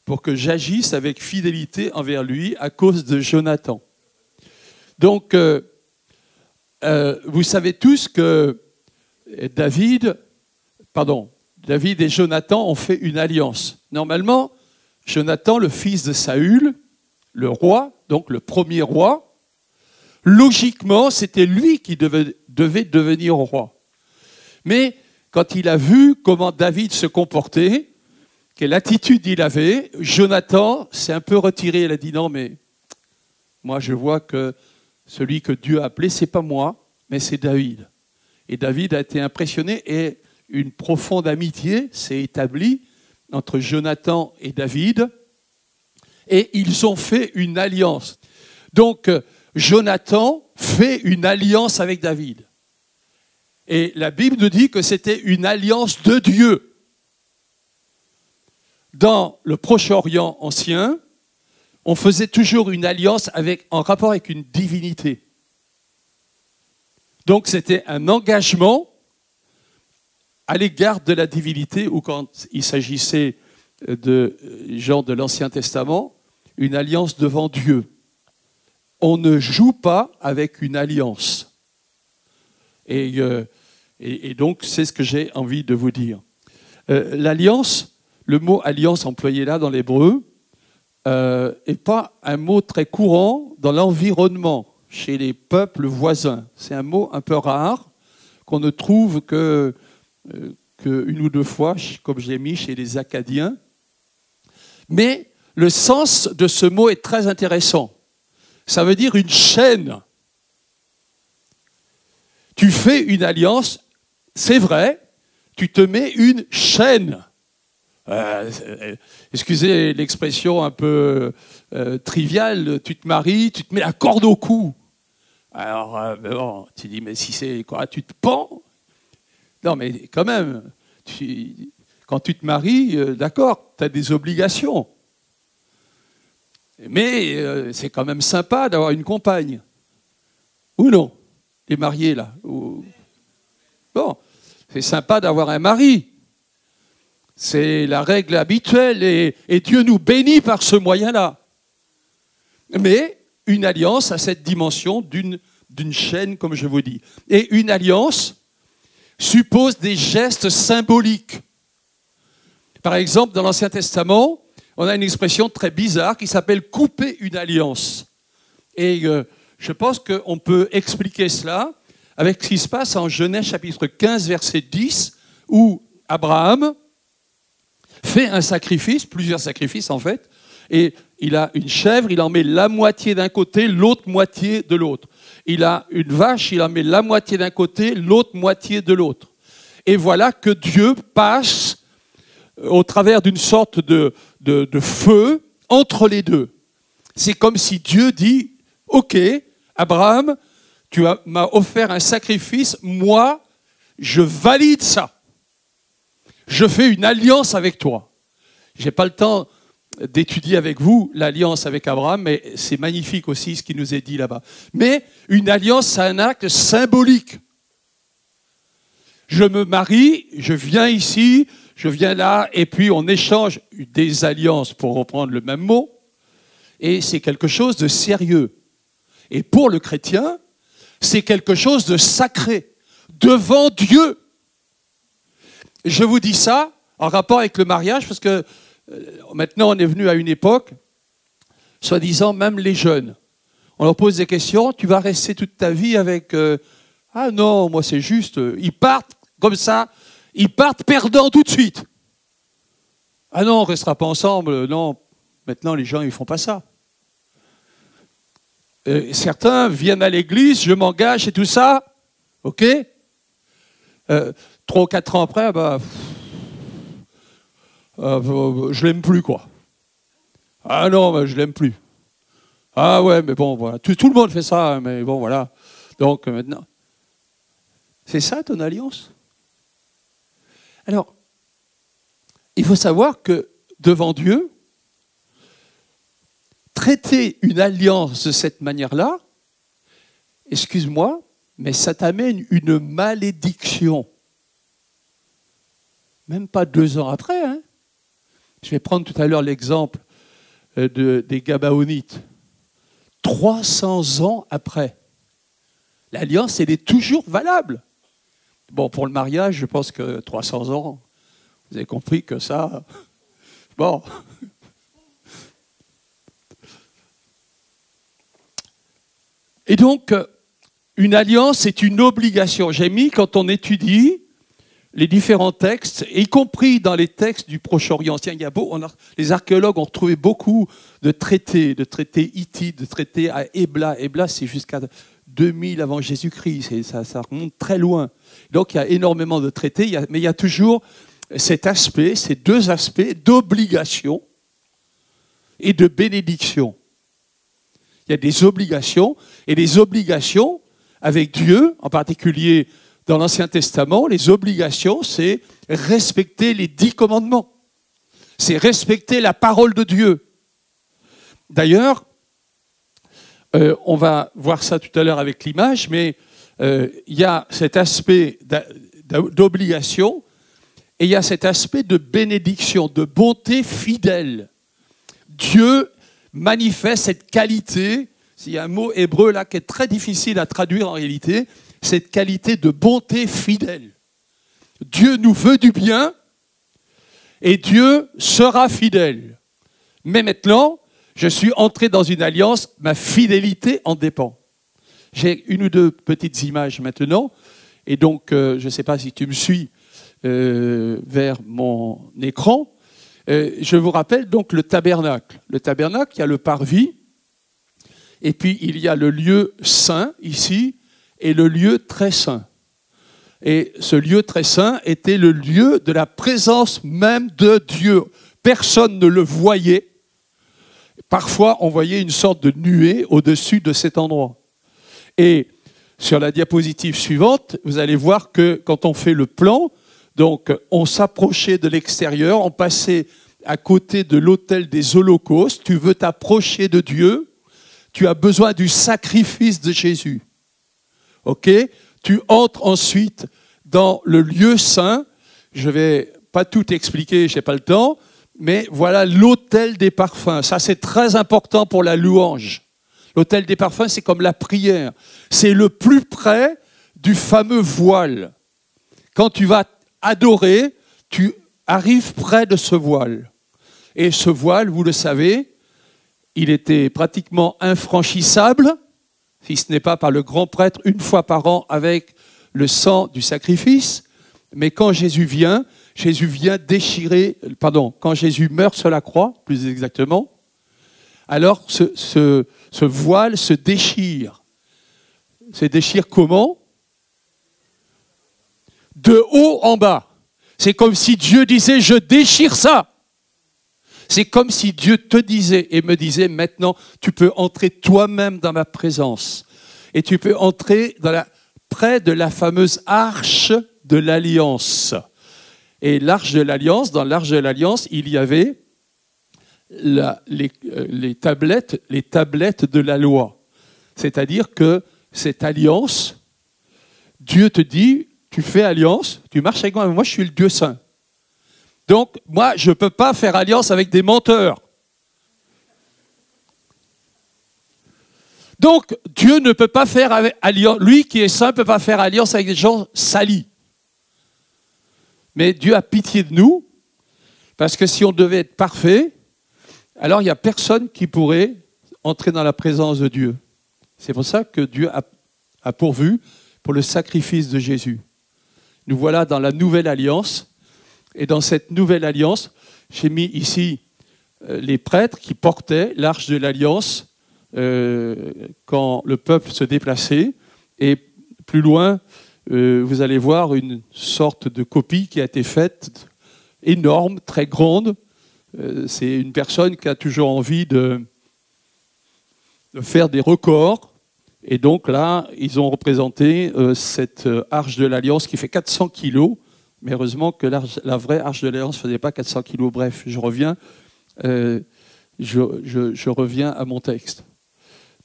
pour que j'agisse avec fidélité envers lui à cause de Jonathan? Donc, vous savez tous que David et Jonathan ont fait une alliance. Normalement, Jonathan, le fils de Saül, le roi, donc le premier roi, logiquement, c'était lui qui devait devenir roi. Mais quand il a vu comment David se comportait, quelle attitude il avait, Jonathan s'est un peu retiré. Il a dit non, mais moi je vois que celui que Dieu a appelé, ce n'est pas moi, mais c'est David. Et David a été impressionné et une profonde amitié s'est établie entre Jonathan et David. Et ils ont fait une alliance. Donc, Jonathan fait une alliance avec David. Et la Bible nous dit que c'était une alliance de Dieu. Dans le Proche-Orient ancien, on faisait toujours une alliance en rapport avec une divinité. Donc c'était un engagement à l'égard de la divinité, ou quand il s'agissait de gens de l'Ancien Testament, une alliance devant Dieu. On ne joue pas avec une alliance. Et donc, c'est ce que j'ai envie de vous dire. L'alliance, le mot alliance employé là dans l'hébreu, n'est pas un mot très courant dans l'environnement, chez les peuples voisins. C'est un mot un peu rare, qu'on ne trouve que une ou deux fois, comme je l'ai mis chez les Acadiens. Mais le sens de ce mot est très intéressant. Ça veut dire une chaîne. Tu fais une alliance, c'est vrai, tu te mets une chaîne. Excusez l'expression un peu triviale, tu te maries, tu te mets la corde au cou. Alors, bon, tu dis, mais si c'est quoi, tu te pends? Non, mais quand même, quand tu te maries, d'accord, tu as des obligations. Mais c'est quand même sympa d'avoir une compagne. Ou non? Les mariés, là. Bon, c'est sympa d'avoir un mari. C'est la règle habituelle et Dieu nous bénit par ce moyen-là. Mais une alliance a cette dimension d'une chaîne, comme je vous dis. Et une alliance suppose des gestes symboliques. Par exemple, dans l'Ancien Testament, on a une expression très bizarre qui s'appelle « couper une alliance ». Et je pense qu'on peut expliquer cela avec ce qui se passe en Genèse chapitre 15, verset 10, où Abraham fait un sacrifice, plusieurs sacrifices en fait, et il a une chèvre, il en met la moitié d'un côté, l'autre moitié de l'autre. Il a une vache, il en met la moitié d'un côté, l'autre moitié de l'autre. Et voilà que Dieu passe au travers d'une sorte de feu entre les deux. C'est comme si Dieu dit, « Ok, Abraham, tu m'as offert un sacrifice, moi, je valide ça. Je fais une alliance avec toi. » Je n'ai pas le temps d'étudier avec vous l'alliance avec Abraham, mais c'est magnifique aussi ce qui nous est dit là-bas. Mais une alliance, c'est un acte symbolique. Je me marie, je viens ici, je viens là, et puis on échange des alliances, pour reprendre le même mot, et c'est quelque chose de sérieux. Et pour le chrétien, c'est quelque chose de sacré, devant Dieu. Je vous dis ça en rapport avec le mariage, parce que maintenant on est venu à une époque, soi-disant même les jeunes, on leur pose des questions, tu vas rester toute ta vie avec... ah non, moi c'est juste, ils partent comme ça, ils partent perdants tout de suite. Ah non, on ne restera pas ensemble, non, maintenant les gens ils ne font pas ça. Certains viennent à l'église, je m'engage et tout ça, OK 3 ou 4 ans après, je l'aime plus, quoi. Ah non, mais je l'aime plus. Ah ouais, mais bon, voilà. Tout le monde fait ça, mais bon, voilà. Donc maintenant, c'est ça ton alliance? Alors, il faut savoir que devant Dieu, traiter une alliance de cette manière-là, excuse-moi, mais ça t'amène une malédiction. Même pas 2 ans après. Hein. Je vais prendre tout à l'heure l'exemple des Gabaonites. 300 ans après. L'alliance, elle est toujours valable. Bon, pour le mariage, je pense que 300 ans, vous avez compris que ça... Bon. Et donc, une alliance, c'est une obligation. J'ai mis, quand on étudie les différents textes, y compris dans les textes du Proche-Orient, les archéologues ont trouvé beaucoup de traités hittites, de traités à Ebla. Ebla, c'est jusqu'à 2000 avant Jésus-Christ, ça remonte très loin. Donc, il y a énormément de traités, mais il y a toujours cet aspect, ces 2 aspects d'obligation et de bénédiction. Il y a des obligations, et les obligations avec Dieu, en particulier dans l'Ancien Testament, les obligations, c'est respecter les 10 commandements. C'est respecter la parole de Dieu. D'ailleurs, on va voir ça tout à l'heure avec l'image, mais il y a cet aspect d'obligation et il y a cet aspect de bénédiction, de bonté fidèle. Dieu manifeste cette qualité, il y a un mot hébreu là qui est très difficile à traduire en réalité, cette qualité de bonté fidèle. Dieu nous veut du bien et Dieu sera fidèle. Mais maintenant, je suis entré dans une alliance, ma fidélité en dépend. J'ai 1 ou 2 petites images maintenant, et donc je ne sais pas si tu me suis vers mon écran. Je vous rappelle donc le tabernacle. Le tabernacle, il y a le parvis, et puis il y a le lieu saint ici, et le lieu très saint. Et ce lieu très saint était le lieu de la présence même de Dieu. Personne ne le voyait. Parfois, on voyait une sorte de nuée au-dessus de cet endroit. Et sur la diapositive suivante, vous allez voir que quand on fait le plan, donc on s'approchait de l'extérieur, on passait à côté de l'autel des holocaustes, tu veux t'approcher de Dieu, tu as besoin du sacrifice de Jésus. Ok ? Tu entres ensuite dans le lieu saint. Je ne vais pas tout expliquer, je n'ai pas le temps, mais voilà l'autel des parfums. Ça, c'est très important pour la louange. L'autel des parfums, c'est comme la prière. C'est le plus près du fameux voile. Quand tu vas adorer, tu arrives près de ce voile. Et ce voile, vous le savez, il était pratiquement infranchissable, si ce n'est pas par le grand prêtre, 1 fois par an avec le sang du sacrifice. Mais quand Jésus vient déchirer, quand Jésus meurt sur la croix, plus exactement, alors ce voile se déchire. Se déchire comment? De haut en bas. C'est comme si Dieu disait, je déchire ça. C'est comme si Dieu te disait et me disait, maintenant, tu peux entrer toi-même dans ma présence. Et tu peux entrer près de la fameuse arche de l'Alliance. Et l'arche de l'Alliance, dans l'arche de l'Alliance, il y avait les tablettes de la loi. C'est-à-dire que cette alliance, Dieu te dit, tu fais alliance, tu marches avec moi, moi je suis le Dieu saint. Donc, moi, je ne peux pas faire alliance avec des menteurs. Donc, Dieu ne peut pas faire alliance, lui qui est saint ne peut pas faire alliance avec des gens salis. Mais Dieu a pitié de nous, parce que si on devait être parfait, alors il n'y a personne qui pourrait entrer dans la présence de Dieu. C'est pour ça que Dieu a pourvu pour le sacrifice de Jésus. Nous voilà dans la nouvelle alliance. Et dans cette nouvelle alliance, j'ai mis ici les prêtres qui portaient l'arche de l'alliance quand le peuple se déplaçait. Et plus loin, vous allez voir une sorte de copie qui a été faite, énorme, très grande. C'est une personne qui a toujours envie de faire des records. Et donc là, ils ont représenté cette arche de l'Alliance qui fait 400 kilos. Mais heureusement que la vraie arche de l'Alliance ne faisait pas 400 kilos. Bref, je reviens à mon texte.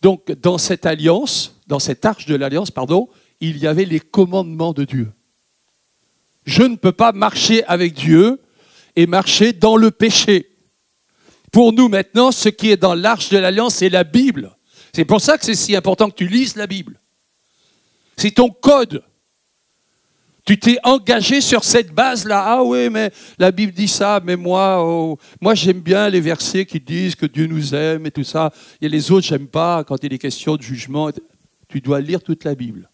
Donc, dans cette alliance, dans cette arche de l'Alliance, pardon, il y avait les commandements de Dieu. Je ne peux pas marcher avec Dieu et marcher dans le péché. Pour nous maintenant, ce qui est dans l'arche de l'Alliance, c'est la Bible. C'est pour ça que c'est si important que tu lises la Bible. C'est ton code. Tu t'es engagé sur cette base-là. Ah oui, mais la Bible dit ça, mais moi j'aime bien les versets qui disent que Dieu nous aime et tout ça. Et les autres, j'aime pas quand il est question de jugement. Tu dois lire toute la Bible.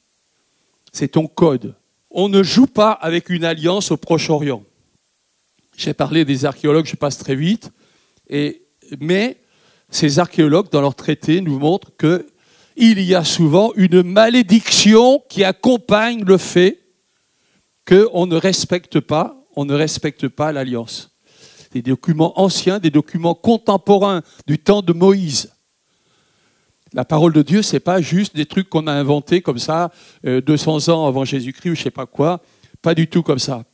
C'est ton code. On ne joue pas avec une alliance au Proche-Orient. J'ai parlé des archéologues, je passe très vite. Mais ces archéologues, dans leurs traités, nous montrent qu'il y a souvent une malédiction qui accompagne le fait qu'on ne respecte pas l'alliance. Des documents anciens, des documents contemporains du temps de Moïse. La parole de Dieu, ce n'est pas juste des trucs qu'on a inventés comme ça, 200 ans avant Jésus-Christ ou je ne sais pas quoi. Pas du tout comme ça.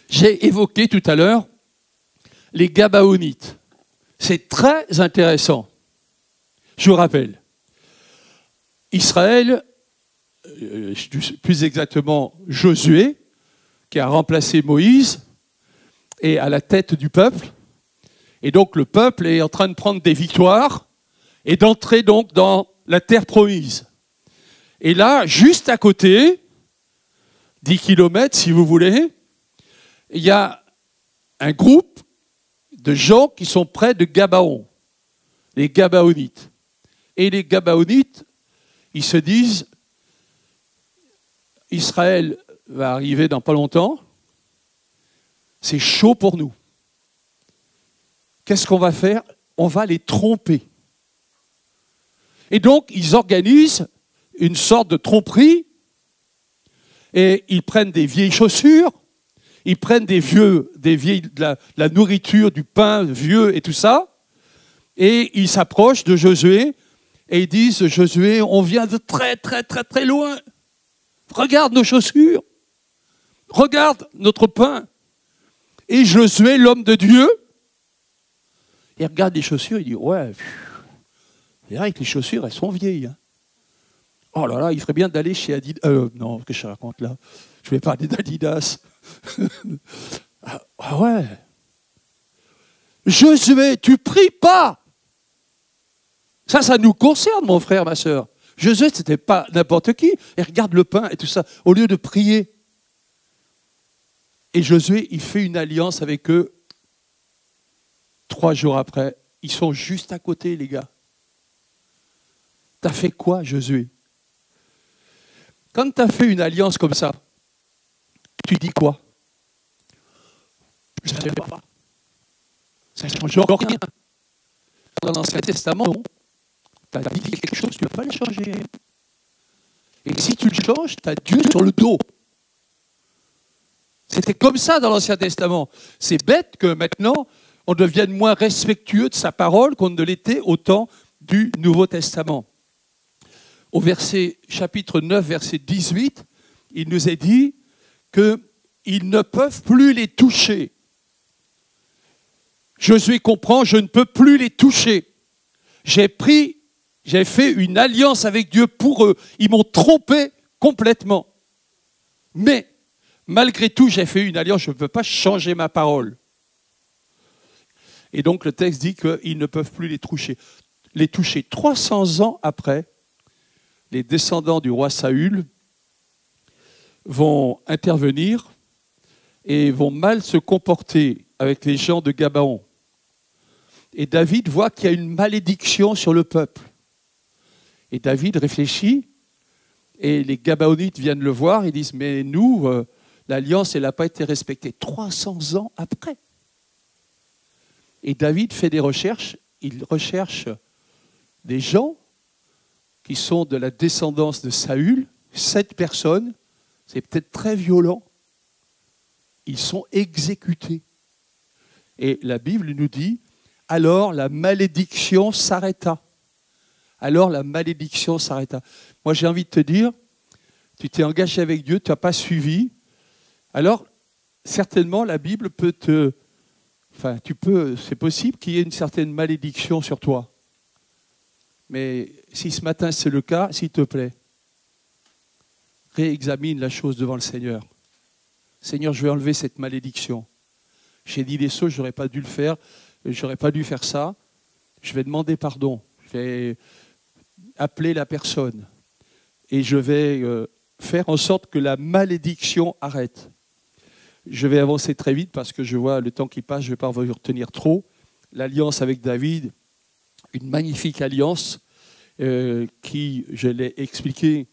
J'ai évoqué tout à l'heure les Gabaonites. C'est très intéressant. Je vous rappelle, Israël, plus exactement Josué, qui a remplacé Moïse, est à la tête du peuple. Et donc le peuple est en train de prendre des victoires et d'entrer donc dans la terre promise. Et là, juste à côté, 10 kilomètres si vous voulez, il y a un groupe de gens qui sont près de Gabaon, les Gabaonites. Et les Gabaonites, ils se disent, Israël va arriver dans pas longtemps, c'est chaud pour nous. Qu'est-ce qu'on va faire? On va les tromper. Et donc, ils organisent une sorte de tromperie et ils prennent des vieilles chaussures, ils prennent de la nourriture, du pain vieux et tout ça, et ils s'approchent de Josué et ils disent, Josué, on vient de très, très, très, très loin. Regarde nos chaussures, regarde notre pain. Et Josué, l'homme de Dieu, il regarde les chaussures, il dit, ouais, et avec les chaussures, elles sont vieilles. Hein. Oh là là, il ferait bien d'aller chez Adidas. Non, qu'est-ce que je raconte là? Je vais parler d'Adidas. Ah ouais. Josué, tu pries pas. Ça nous concerne, mon frère, ma soeur. Josué, ce n'était pas n'importe qui. Et regarde le pain et tout ça, au lieu de prier. Et Josué, il fait une alliance avec eux. 3 jours après, ils sont juste à côté, les gars. T'as fait quoi, Josué? Quand tu as fait une alliance comme ça, tu dis quoi? Je ne sais pas. Ça ne change rien. Dans l'Ancien Testament, tu as dit quelque chose, tu ne peux pas le changer. Et si tu le changes, tu as Dieu sur le dos. C'était comme ça dans l'Ancien Testament. C'est bête que maintenant, on devienne moins respectueux de sa parole qu'on ne l'était au temps du Nouveau Testament. Au chapitre 9, verset 18, il nous est dit qu'ils ne peuvent plus les toucher. Josué comprend, je ne peux plus les toucher. J'ai fait une alliance avec Dieu pour eux. Ils m'ont trompé complètement. Mais, malgré tout, j'ai fait une alliance, je ne peux pas changer ma parole. Et donc, le texte dit qu'ils ne peuvent plus les toucher. 300 ans après, les descendants du roi Saül vont intervenir et vont mal se comporter avec les gens de Gabaon. Et David voit qu'il y a une malédiction sur le peuple. Et David réfléchit, et les Gabaonites viennent le voir et disent, mais nous, l'alliance, elle n'a pas été respectée. 300 ans après. Et David fait des recherches, il recherche des gens qui sont de la descendance de Saül, 7 personnes, c'est peut-être très violent, ils sont exécutés. Et la Bible nous dit, alors la malédiction s'arrêta. Alors la malédiction s'arrêta. Moi j'ai envie de te dire, tu t'es engagé avec Dieu, tu n'as pas suivi, alors certainement la Bible peut te... Enfin, c'est possible qu'il y ait une certaine malédiction sur toi. Mais si ce matin c'est le cas, s'il te plaît, réexamine la chose devant le Seigneur. Seigneur, je vais enlever cette malédiction. J'ai dit des choses, je n'aurais pas dû le faire, je n'aurais pas dû faire ça. Je vais demander pardon. Je vais appeler la personne. Et je vais faire en sorte que la malédiction arrête. Je vais avancer très vite parce que je vois le temps qui passe, je ne vais pas vous retenir trop. L'alliance avec David, une magnifique alliance qui, je l'ai expliqué,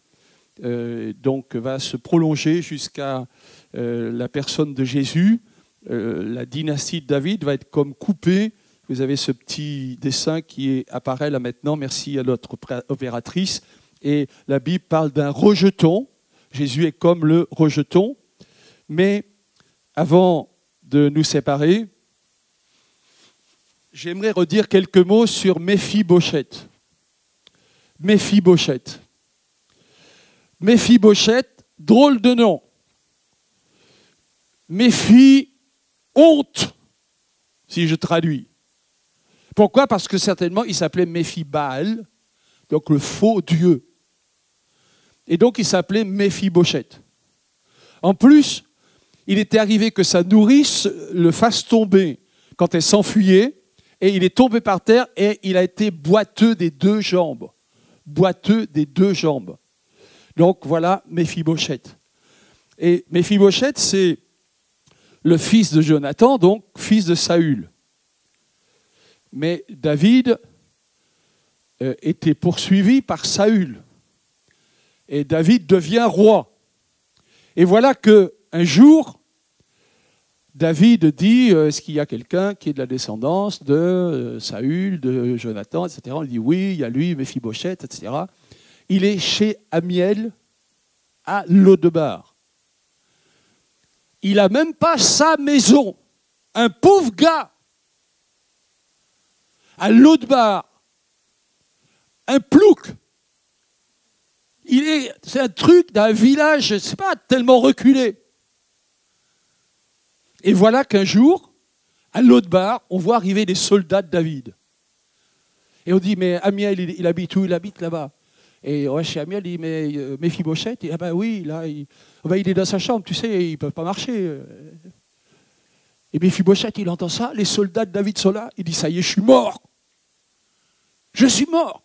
donc va se prolonger jusqu'à la personne de Jésus. La dynastie de David va être comme coupée. Vous avez ce petit dessin qui apparaît là maintenant. Merci à notre opératrice. Et la Bible parle d'un rejeton. Jésus est comme le rejeton. Mais avant de nous séparer, j'aimerais redire quelques mots sur Méphibosheth. Méphibosheth. Méphibosheth, drôle de nom. Méphi, honte, si je traduis. Pourquoi? Parce que certainement, il s'appelait Méphi-Baal, donc le faux Dieu. Et donc, il s'appelait Méphibosheth. En plus, il était arrivé que sa nourrice le fasse tomber quand elle s'enfuyait, et il est tombé par terre et il a été boiteux des deux jambes. Boiteux des deux jambes. Donc voilà Méphibosheth. Et Méphibosheth, c'est le fils de Jonathan, donc fils de Saül. Mais David était poursuivi par Saül. Et David devient roi. Et voilà qu'un jour, David dit, est-ce qu'il y a quelqu'un qui est de la descendance de Saül, de Jonathan, etc. On lui dit, oui, il y a lui, Méphibosheth, etc. Il est chez Amiel, à Lodebar. Il n'a même pas sa maison. Un pauvre gars, à Lodebar, un plouc. C'est un truc d'un village, je ne sais pas, tellement reculé. Et voilà qu'un jour, à Lodebar, on voit arriver des soldats de David. Et on dit, mais Amiel, il habite où? Il habite là-bas. Et ouais, chez Amiel, il dit, mais Méphibosheth, ah ben oui, là, il est dans sa chambre, tu sais, il ne peut pas marcher. Et Méphibosheth, il entend ça, les soldats de David sont là, il dit, ça y est, je suis mort. Je suis mort.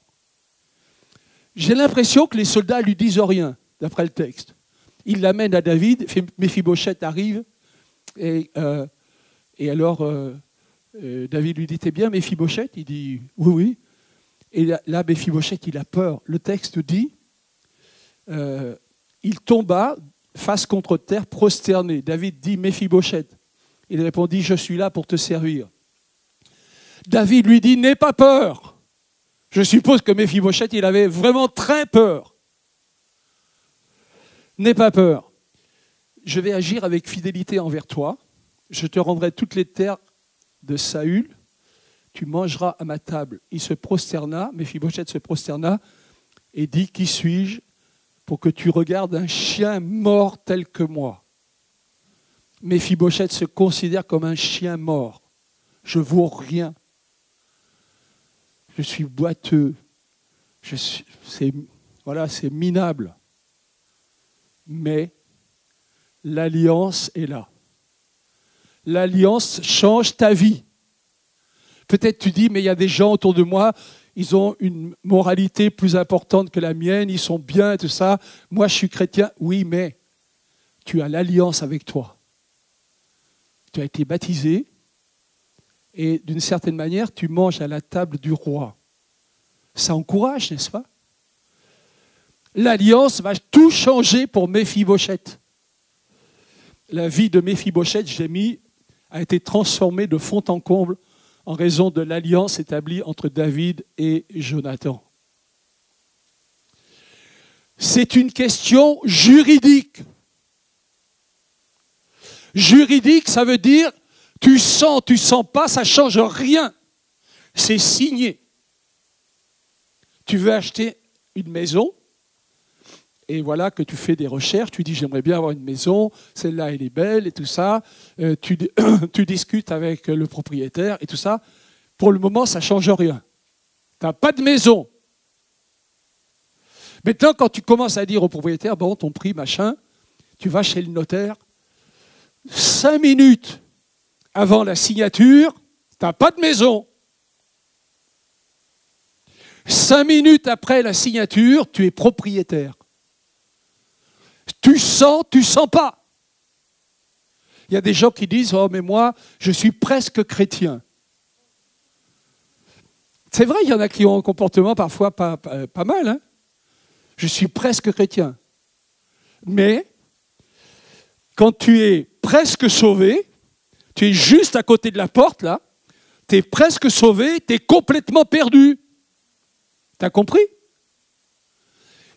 J'ai l'impression que les soldats ne lui disent rien, d'après le texte. Ils l'amènent à David, Méphibosheth arrive, et alors David lui dit, t'es bien Méphibosheth? Il dit, oui, oui. Et là, Méphibosheth, il a peur. Le texte dit, il tomba face contre terre, prosterné. David dit, Méphibosheth. Il répondit, je suis là pour te servir. David lui dit, n'aie pas peur. Je suppose que Méphibosheth, il avait vraiment très peur. N'aie pas peur. Je vais agir avec fidélité envers toi. Je te rendrai toutes les terres de Saül. Tu mangeras à ma table. Il se prosterna, Méphibosheth se prosterna et dit, qui suis-je pour que tu regardes un chien mort tel que moi? Méphibosheth se considère comme un chien mort. Je ne vaux rien. Je suis boiteux. C'est minable. Mais l'alliance est là. L'alliance change ta vie. Peut-être tu dis, mais il y a des gens autour de moi, ils ont une moralité plus importante que la mienne, ils sont bien, tout ça. Moi, je suis chrétien. Oui, mais tu as l'alliance avec toi. Tu as été baptisé et d'une certaine manière, tu manges à la table du roi. Ça encourage, n'est-ce pas? L'alliance va tout changer pour Méphibosheth. La vie de Méphibosheth, j'ai mis, a été transformée de fond en comble en raison de l'alliance établie entre David et Jonathan. C'est une question juridique. Juridique, ça veut dire tu sens pas, ça ne change rien. C'est signé. Tu veux acheter une maison, et voilà que tu fais des recherches, tu dis j'aimerais bien avoir une maison, celle-là elle est belle et tout ça, tu discutes avec le propriétaire et tout ça. Pour le moment, ça ne change rien. Tu n'as pas de maison. Maintenant, quand tu commences à dire au propriétaire, bon, ton prix, machin, tu vas chez le notaire, 5 minutes avant la signature, tu n'as pas de maison. 5 minutes après la signature, tu es propriétaire. Tu sens pas. Il y a des gens qui disent « Oh, mais moi, je suis presque chrétien ». C'est vrai, il y en a qui ont un comportement parfois pas mal. Hein. Je suis presque chrétien. Mais quand tu es presque sauvé, tu es juste à côté de la porte, là, tu es presque sauvé, tu es complètement perdu. Tu as compris?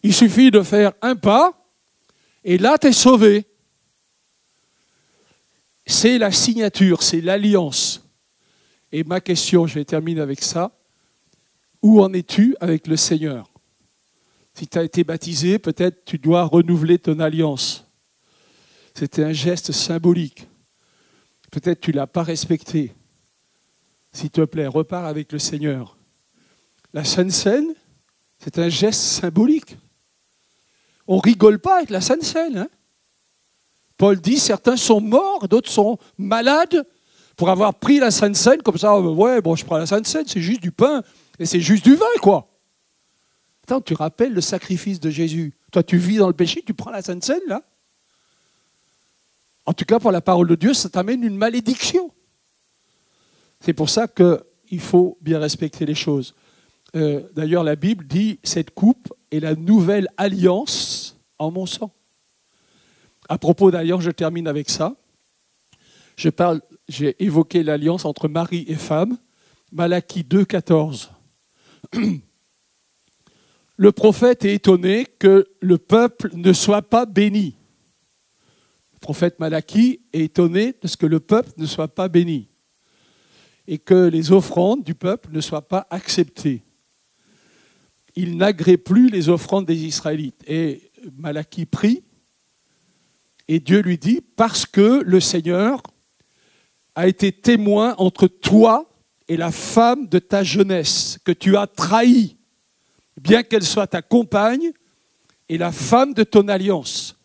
Il suffit de faire un pas, et là, tu es sauvé. C'est la signature, c'est l'alliance. Et ma question, je vais terminer avec ça. Où en es-tu avec le Seigneur? Si tu as été baptisé, peut-être tu dois renouveler ton alliance. C'était un geste symbolique. Peut-être tu ne l'as pas respecté. S'il te plaît, repars avec le Seigneur. La Sainte Seine, c'est un geste symbolique. On ne rigole pas avec la Sainte Seine. Hein. Paul dit, certains sont morts, d'autres sont malades pour avoir pris la Sainte Seine. Comme ça, ouais, bon, je prends la Sainte Seine, c'est juste du pain et c'est juste du vin, quoi. Attends, tu rappelles le sacrifice de Jésus. Toi, tu vis dans le péché, tu prends la Sainte Seine, là. En tout cas, pour la parole de Dieu, ça t'amène une malédiction. C'est pour ça qu'il faut bien respecter les choses. D'ailleurs, la Bible dit « Cette coupe est la nouvelle alliance en mon sang ». À propos d'ailleurs, je termine avec ça. J'ai évoqué l'alliance entre mari et femme. Malachie 2, 14. Le prophète est étonné que le peuple ne soit pas béni. Le prophète Malachie est étonné de ce que le peuple ne soit pas béni et que les offrandes du peuple ne soient pas acceptées. Il n'agrée plus les offrandes des Israélites. Et Malachie prie, et Dieu lui dit, parce que le Seigneur a été témoin entre toi et la femme de ta jeunesse, que tu as trahie, bien qu'elle soit ta compagne et la femme de ton alliance.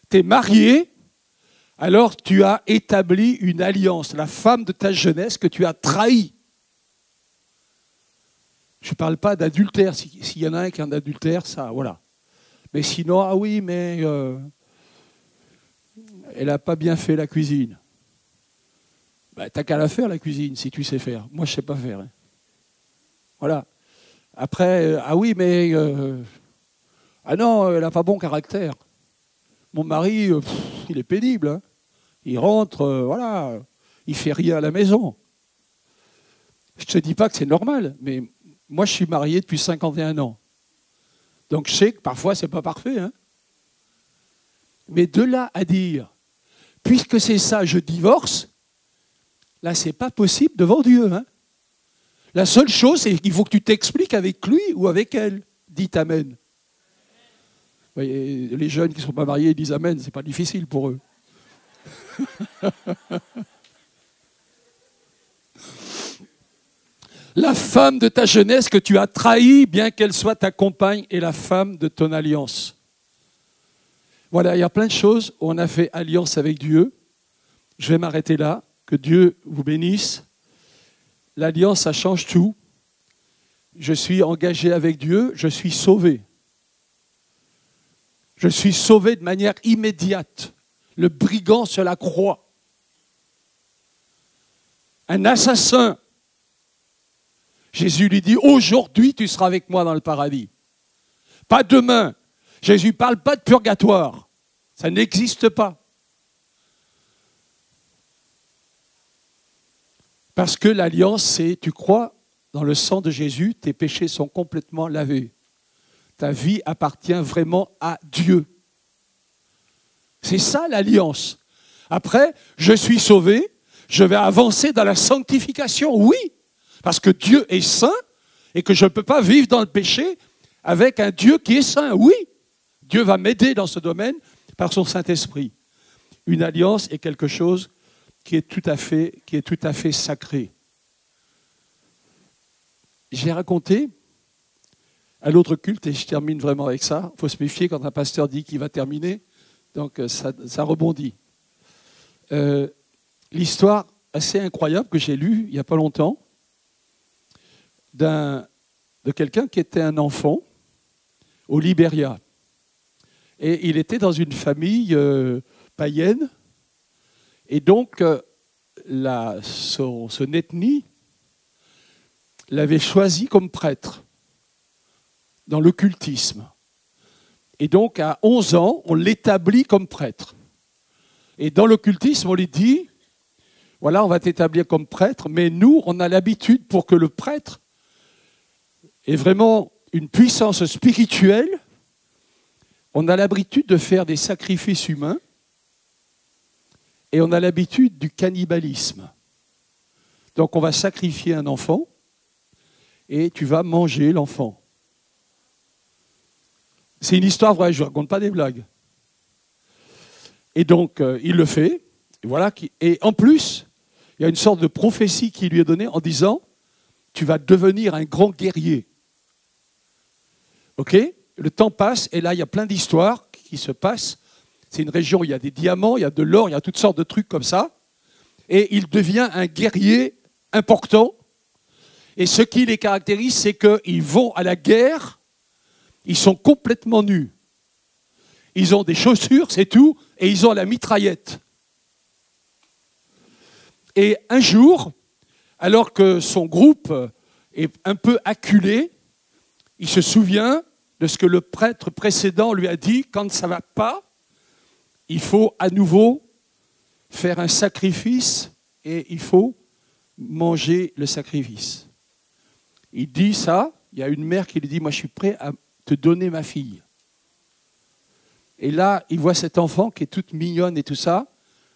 Tu es marié, alors tu as établi une alliance, la femme de ta jeunesse que tu as trahie. Je ne parle pas d'adultère. S'il y en a un qui est en adultère, ça, voilà. Mais sinon, ah oui, mais elle n'a pas bien fait la cuisine. Ben, t'as qu'à la faire, la cuisine, si tu sais faire. Moi, je ne sais pas faire. Hein. Voilà. Après, ah oui, mais ah non, elle n'a pas bon caractère. Mon mari, il est pénible. Hein. Il rentre, voilà, il ne fait rien à la maison. Je ne te dis pas que c'est normal, mais moi, je suis marié depuis 51 ans. Donc, je sais que parfois, ce n'est pas parfait. Hein. Mais de là à dire, puisque c'est ça, je divorce, là, ce n'est pas possible devant Dieu. Hein. La seule chose, c'est qu'il faut que tu t'expliques avec lui ou avec elle. Dites Amen. Vous voyez, les jeunes qui ne sont pas mariés disent Amen, ce n'est pas difficile pour eux. La femme de ta jeunesse que tu as trahie, bien qu'elle soit ta compagne, et la femme de ton alliance. Voilà, il y a plein de choses où on a fait alliance avec Dieu. Je vais m'arrêter là. Que Dieu vous bénisse. L'alliance, ça change tout. Je suis engagé avec Dieu, je suis sauvé. Je suis sauvé de manière immédiate. Le brigand sur la croix. Un assassin. Jésus lui dit, aujourd'hui tu seras avec moi dans le paradis. Pas demain. Jésus ne parle pas de purgatoire. Ça n'existe pas. Parce que l'alliance, c'est, tu crois dans le sang de Jésus, tes péchés sont complètement lavés. Ta vie appartient vraiment à Dieu. C'est ça l'alliance. Après, je suis sauvé, je vais avancer dans la sanctification, oui, parce que Dieu est saint et que je ne peux pas vivre dans le péché avec un Dieu qui est saint, oui. Dieu va m'aider dans ce domaine par son Saint-Esprit. Une alliance est quelque chose qui est tout à fait sacré. J'ai raconté à l'autre culte, et je termine vraiment avec ça, il faut se méfier quand un pasteur dit qu'il va terminer, donc ça rebondit. L'histoire assez incroyable que j'ai lue il n'y a pas longtemps de quelqu'un qui était un enfant au Libéria. Et il était dans une famille païenne, et donc son ethnie l'avait choisi comme prêtre dans l'occultisme. Et donc, à 11 ans, on l'établit comme prêtre. Et dans l'occultisme, on lui dit, voilà, on va t'établir comme prêtre, mais nous, on a l'habitude, pour que le prêtre ait vraiment une puissance spirituelle, on a l'habitude de faire des sacrifices humains et on a l'habitude du cannibalisme. Donc, on va sacrifier un enfant et tu vas manger l'enfant. C'est une histoire vraie, je ne raconte pas des blagues. Et donc, il le fait. Et, voilà, et en plus, il y a une sorte de prophétie qui lui est donnée en disant « Tu vas devenir un grand guerrier. » Ok ? Le temps passe et là, il y a plein d'histoires qui se passent. C'est une région où il y a des diamants, il y a de l'or, il y a toutes sortes de trucs comme ça. Et il devient un guerrier important. Et ce qui les caractérise, c'est qu'ils vont à la guerre. Ils sont complètement nus. Ils ont des chaussures, c'est tout, et ils ont la mitraillette. Et un jour, alors que son groupe est un peu acculé, il se souvient de ce que le prêtre précédent lui a dit, quand ça ne va pas, il faut à nouveau faire un sacrifice et il faut manger le sacrifice. Il dit ça, il y a une mère qui lui dit, moi je suis prêt à te donner ma fille. Et là, il voit cet enfant qui est toute mignonne et tout ça,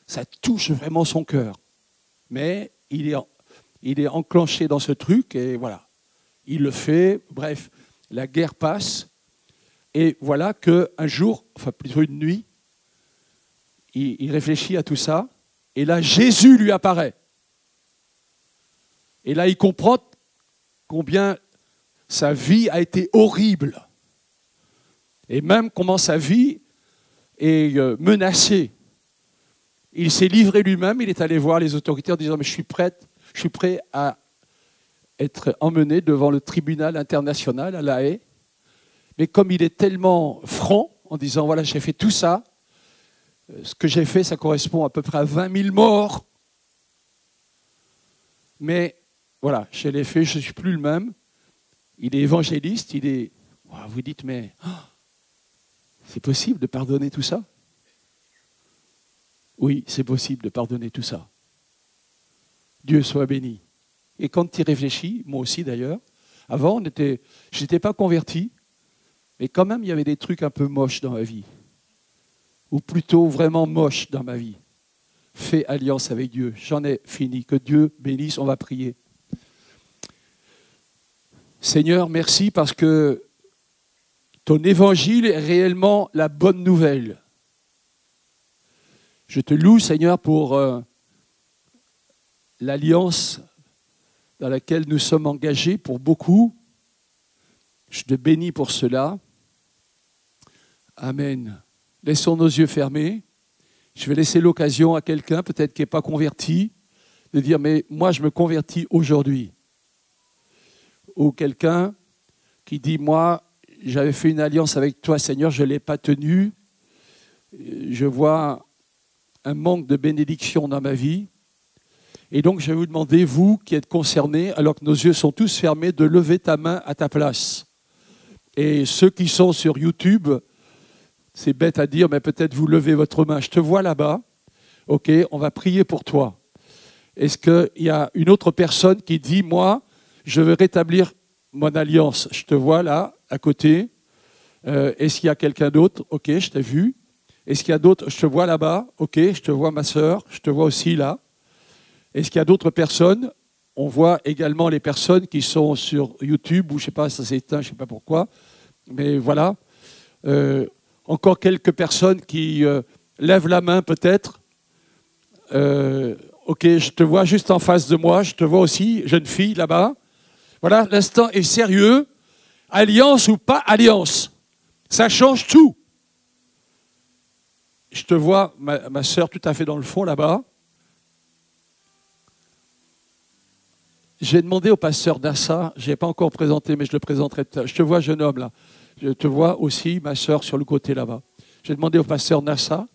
ça touche vraiment son cœur. Mais il est enclenché dans ce truc et voilà. Il le fait, bref, la guerre passe. Et voilà qu'un jour, enfin plutôt une nuit, il réfléchit à tout ça. Et là, Jésus lui apparaît. Et là, il comprend combien sa vie a été horrible. Et même comment sa vie est menacée. Il s'est livré lui-même, il est allé voir les autorités en disant « Mais je suis prêt à être emmené devant le tribunal international à La Haye. » Mais comme il est tellement franc en disant « Voilà, j'ai fait tout ça, ce que j'ai fait, ça correspond à peu près à 20 000 morts. Mais voilà, je l'ai fait, je ne suis plus le même. » Il est évangéliste, il est... Vous dites, mais c'est possible de pardonner tout ça? Oui, c'est possible de pardonner tout ça. Dieu soit béni. Et quand tu y réfléchis, moi aussi d'ailleurs, avant, je n'étais pas converti, mais quand même, il y avait des trucs un peu moches dans ma vie. Ou plutôt vraiment moches dans ma vie. Fais alliance avec Dieu. J'en ai fini. Que Dieu bénisse, on va prier. Seigneur, merci parce que ton évangile est réellement la bonne nouvelle. Je te loue, Seigneur, pour l'alliance dans laquelle nous sommes engagés pour beaucoup. Je te bénis pour cela. Amen. Laissons nos yeux fermés. Je vais laisser l'occasion à quelqu'un, peut-être qui n'est pas converti, de dire, mais moi je me convertis aujourd'hui. Ou quelqu'un qui dit, moi j'avais fait une alliance avec toi, Seigneur, je ne l'ai pas tenue. Je vois un manque de bénédiction dans ma vie. Et donc je vais vous demander, vous qui êtes concernés, alors que nos yeux sont tous fermés, de lever ta main à ta place. Et ceux qui sont sur YouTube, c'est bête à dire, mais peut-être vous levez votre main. Je te vois là-bas. Ok, on va prier pour toi. Est-ce qu'il y a une autre personne qui dit, moi, je veux rétablir mon alliance? Je te vois là, à côté. Est-ce qu'il y a quelqu'un d'autre? Ok, je t'ai vu. Est-ce qu'il y a d'autres? Je te vois là-bas. OK, je te vois ma sœur. Je te vois aussi là. Est-ce qu'il y a d'autres personnes? On voit également les personnes qui sont sur YouTube, ou je ne sais pas, ça s'est éteint, je ne sais pas pourquoi. Mais voilà. Encore quelques personnes qui lèvent la main peut-être. OK, je te vois juste en face de moi. Je te vois aussi, jeune fille là-bas. Voilà, l'instant est sérieux. Alliance ou pas alliance, ça change tout. Je te vois, ma sœur, tout à fait dans le fond là-bas. J'ai demandé au pasteur Nassa, je n'ai pas encore présenté, mais je le présenterai tout à l'heure. Je te vois, jeune homme, là. Je te vois aussi, ma sœur, sur le côté là-bas. J'ai demandé au pasteur Nassa,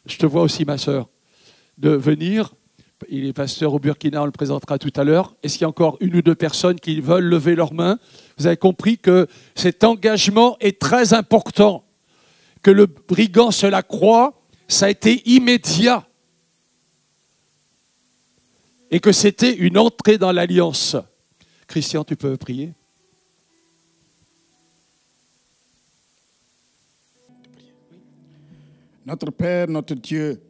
je te vois aussi, ma sœur, de venir. Il est pasteur au Burkina, on le présentera tout à l'heure. Est-ce qu'il y a encore une ou deux personnes qui veulent lever leurs mains? Vous avez compris que cet engagement est très important. Que le brigand se la croit, ça a été immédiat. Et que c'était une entrée dans l'alliance. Christian, tu peux prier? Notre Père, notre Dieu,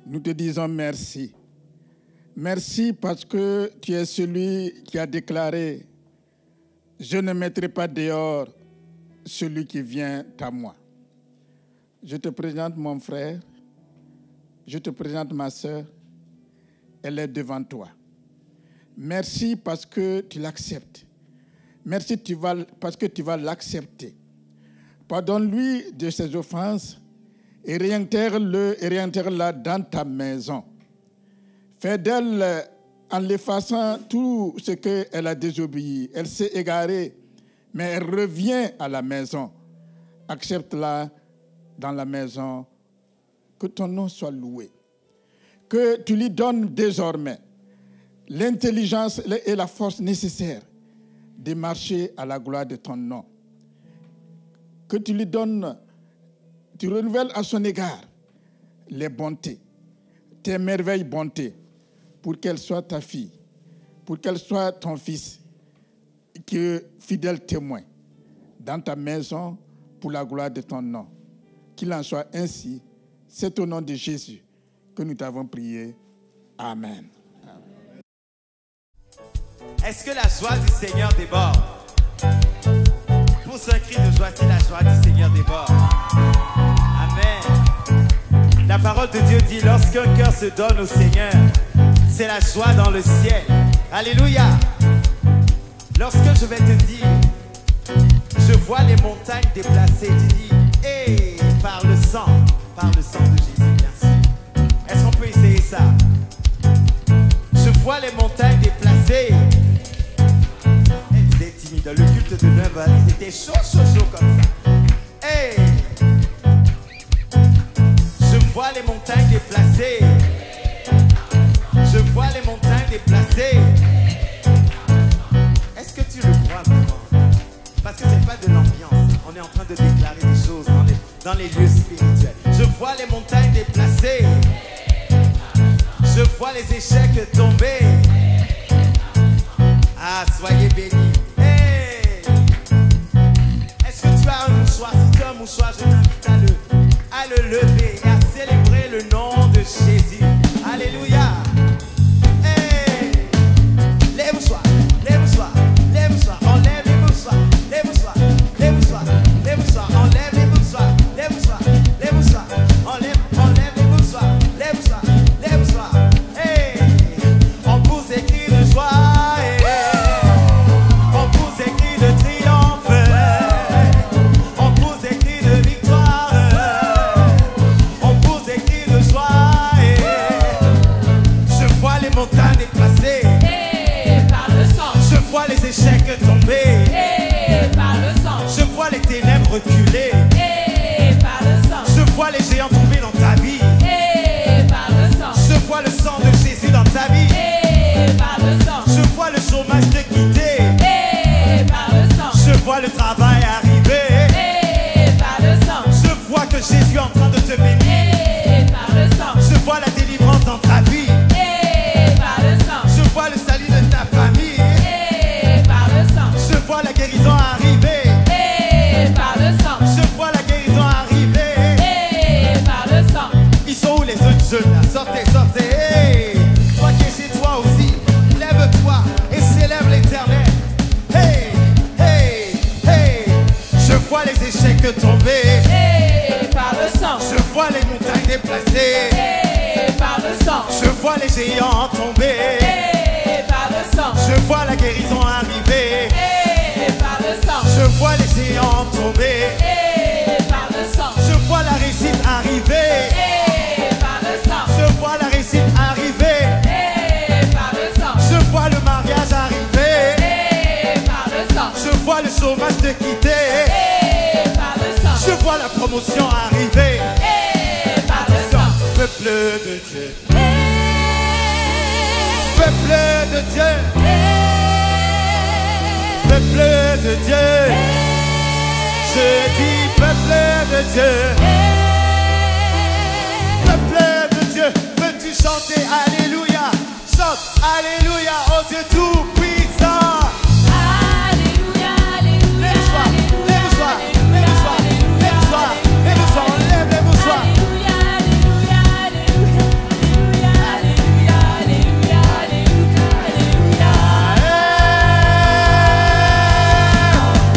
nous te disons merci. Merci parce que tu es celui qui a déclaré « Je ne mettrai pas dehors celui qui vient à moi ». Je te présente mon frère, je te présente ma sœur, elle est devant toi. Merci parce que tu l'acceptes. Merci parce que tu vas l'accepter. Pardonne-lui de ses offenses et réintègre-la dans ta maison. Fais d'elle, en l'effaçant tout ce qu'elle a désobéi. Elle s'est égarée, mais elle revient à la maison. Accepte-la dans la maison. Que ton nom soit loué. Que tu lui donnes désormais l'intelligence et la force nécessaires de marcher à la gloire de ton nom. Que tu lui donnes, tu renouvelles à son égard les bontés, tes merveilles bontés, pour qu'elle soit ta fille, pour qu'elle soit ton fils, que fidèle témoin dans ta maison pour la gloire de ton nom. Qu'il en soit ainsi. C'est au nom de Jésus que nous t'avons prié. Amen. Est-ce que la joie du Seigneur déborde? Pousse un cri de joie si la joie du Seigneur déborde. Amen. La parole de Dieu dit, lorsqu'un cœur se donne au Seigneur, c'est la joie dans le ciel. Alléluia. Lorsque je vais te dire, je vois les montagnes déplacées, tu dis, hey, par le sang de Jésus, bien sûr. Est-ce qu'on peut essayer ça? Je vois les montagnes déplacées. Et vous êtes timide. Le culte de 9h, ils étaient chauds comme ça. Hey! Je vois les montagnes déplacées. Je vois les montagnes déplacées. Est-ce que tu le crois vraiment? Parce que c'est pas de l'ambiance. On est en train de déclarer des choses dans les lieux spirituels. Je vois les montagnes déplacées. Je vois les échecs tomber. Ah, soyez bénis. Hey! Est-ce que tu as un mouchoir? Si tu as un mouchoir, je t'invite à le lever et à célébrer le nom de Jésus. Alléluia. Hey! Les mouchoirs, les mouchoirs, les mouchoirs. Enlève les mouchoirs, les mouchoirs, les mouchoirs, les mouchoirs. Enlève les mouchoirs, les mouchoirs, les mouchoirs. Enlève les mouchoirs, les mouchoirs, les mouchoirs. Hey! On pousse des cris de joie. On pousse des cris de triomphe. On pousse des cris de victoire. On pousse des cris de joie. Je vois les montagnes déplacées. Par le sang, Je vois les échecs tomber. par le sang, Je vois les ténèbres reculer. par le sang, Je vois les géants tomber dans ta vie. par le sang, Je vois le sang de Jésus dans ta vie. par le sang, Je vois le chômage te quitter. par le sang, Je vois le travail arriver. par le sang, Je vois que Jésus est en train de te bénir. par le sang, Je vois la délivrance dans ta vie. par le sang, Je vois le salut de ta famille. par le sang, Je vois la guérison arriver. par le sang, Je géants tomber. Et par le sang. Je vois la guérison arriver. Et par le sang. Je vois les géants tomber. Et par le sang. Je vois la réussite arriver. Et par le sang. Je vois la réussite arriver. Et par le sang. Je vois le mariage arriver. Et par le sang. Je vois le chômage te quitter. Et par le sang. Je vois la promotion arriver. Et par le sang. Peuple de Dieu. Peuple de Dieu. Peuple de Dieu. Je dis peuple de Dieu. Peuple de Dieu. Peux-tu chanter Alléluia? Chante Alléluia au Dieu tout-puissant. Alléluia, alléluia. Lève-toi, lève-toi, lève-toi, lève-toi, lève-toi, on lève les mouchoirs. Alléluia, alléluia, alléluia. Alléluia, alléluia, alléluia, alléluia.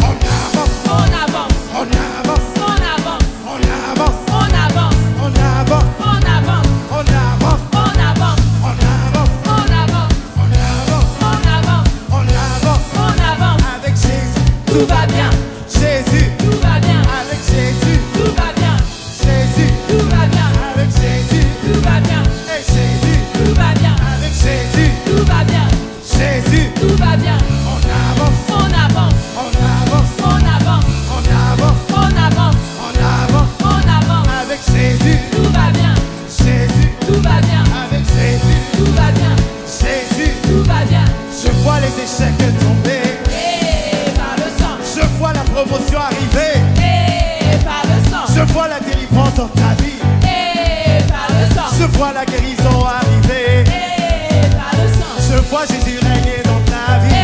On avance, On avance, on avance, on avance, on avance, on avance, on avance, on avance, on avance, on avance, on avance, on avance, on avance, on avance, on avance. on avance. Avec Jésus, Tout va bien, Jésus, tout va bien, avec Jésus, tout va bien, Jésus, tout va bien, avec Jésus, tout va bien, et Jésus, tout va bien, avec Jésus, tout va bien, Jésus. tout va bien. On avance, On avance, on avance, on avance, on avance, on avance, on avance. on avance. Avec Jésus, Tout va bien, Jésus, tout va bien, avec Jésus, tout va bien, Jésus. tout va bien. Je vois les échecs tomber, Et par le sang, je vois la promotion arriver, et par le sang, je vois la délivrance dans ta vie, et par le sang, je vois la guérison arriver, et par le sang, je vois Jésus régner dans ta vie,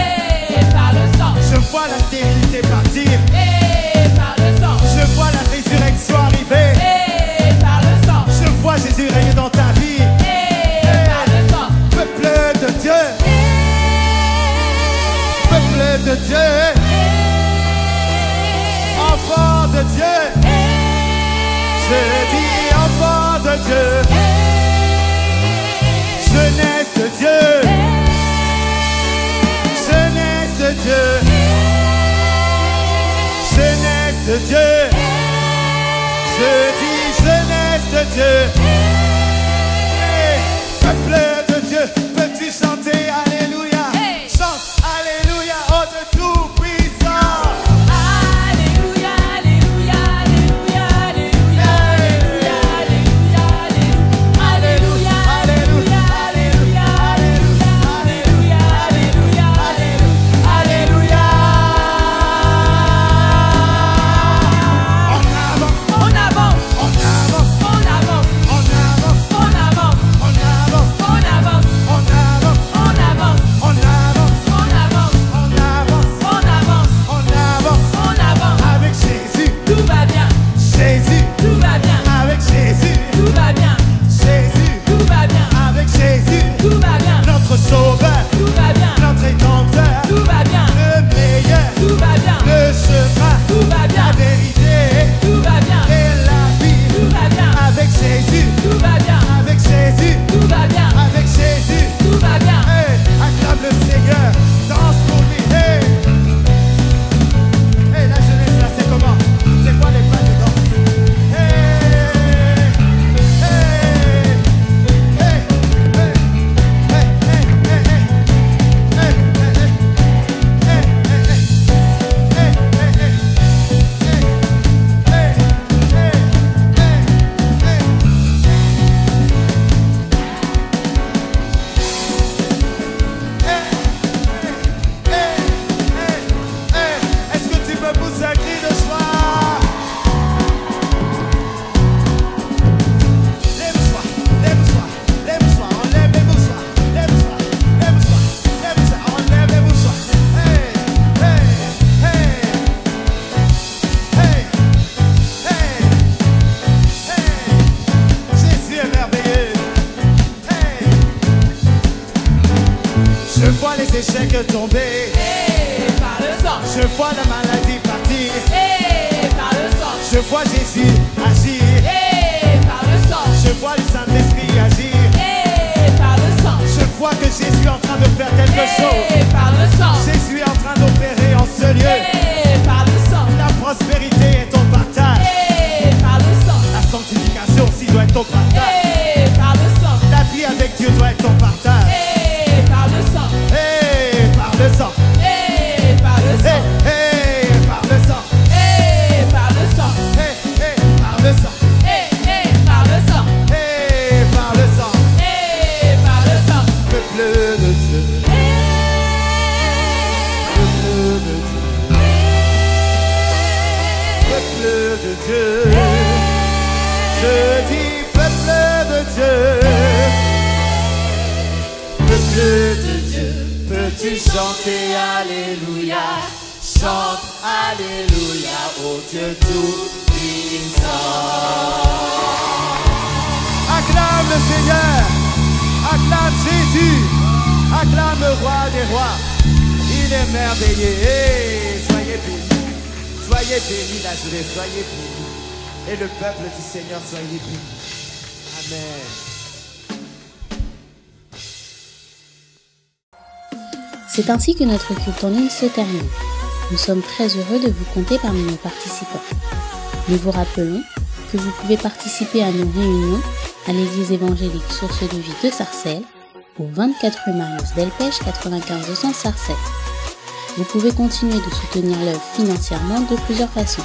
et par le sang, je vois la stérilité partir, et par le sang, je vois la résurrection arriver, et par le sang, je vois Jésus régner dans ta vie. et par le sang. Peuple de Dieu, peuple de Dieu, enfant de Dieu, je dis enfant de Dieu, jeunesse de Dieu, jeunesse de Dieu, jeunesse de Dieu, je dis jeunesse de Dieu. Hey, peuple de Dieu, peux-tu chanter Alléluia? Hey. Chante Alléluia au Dieu tout-puissant. Alléluia, alléluia, alléluia, alléluia, alléluia, alléluia, alléluia, alléluia, alléluia, alléluia, alléluia, alléluia. On avance, On avance, on avance, on avance, on avance, on avance, on avance, on avance, on avance, on avance, on avance, on avance, on avance, on avance, on avance, on avance. avec Jésus, Tout va bien, Jésus, tout va bien, avec Jésus, tout va bien, Jésus, tout va bien, avec Jésus, tout va bien, notre sauveur, tout va bien, notre rédempteur, tout va bien, le meilleur, tout va bien, le chemin, tout va bien, la vérité tout va bien, et la vie, tout va bien, avec Jésus, tout va bien, avec Jésus, tout va bien, avec Jésus. tout va bien. Hey, acclame le Seigneur, danse pour lui. Hey, hey, la jeunesse là, c'est comment? C'est quoi les pas de danse? Hey, hey, hey, hey, hey, hey, hey, hey, hey, est-ce que tu peux pousser un cri de joie? Lève-toi, lève-toi, lève-toi, enlève les mouchoirs, lève-toi, lève-toi, lève-toi, enlève les mouchoirs. Hey, hey, hey, hey, hey, hey, Jésus est merveilleux. Hey, je vois les échecs tomber, Et par le sang, je vois la maladie partir, et par le sang, je vois Jésus agir. et par le sang, Je vois le Saint-Esprit agir. et par le sang, crois que Jésus est en train de faire quelque chose. Par le sang. Jésus est en train d'opérer en ce lieu. Par le sang. La prospérité est ton partage. Par le sang. La sanctification aussi doit être ton partage. Par le sang. La vie avec Dieu doit être ton partage. Par le sang. Par le sang. Par le sang. Par le sang. Par le sang. Par le sang. Par le sang. Par le sang. Par le sang. Peuple de Dieu. Peuple de Dieu. Je dis peuple de Dieu. Peuple de Dieu. Peux-tu chanter Alléluia? Chante Alléluia au Dieu tout-puissant. Acclame le Seigneur. Acclame Jésus. Acclame le roi des rois. Il est merveilleux. Soyez bénis. Soyez bénis la journée. Soyez bénis. Et le peuple du Seigneur, soyez bénis. Amen. C'est ainsi que notre culte en ligne se termine. Nous sommes très heureux de vous compter parmi nos participants. Nous vous rappelons que vous pouvez participer à nos réunions à l'église évangélique Source de Vie de Sarcelles, au 24 rue Marius Delpech, 95 200 Sarcelles. Vous pouvez continuer de soutenir l'œuvre financièrement de plusieurs façons.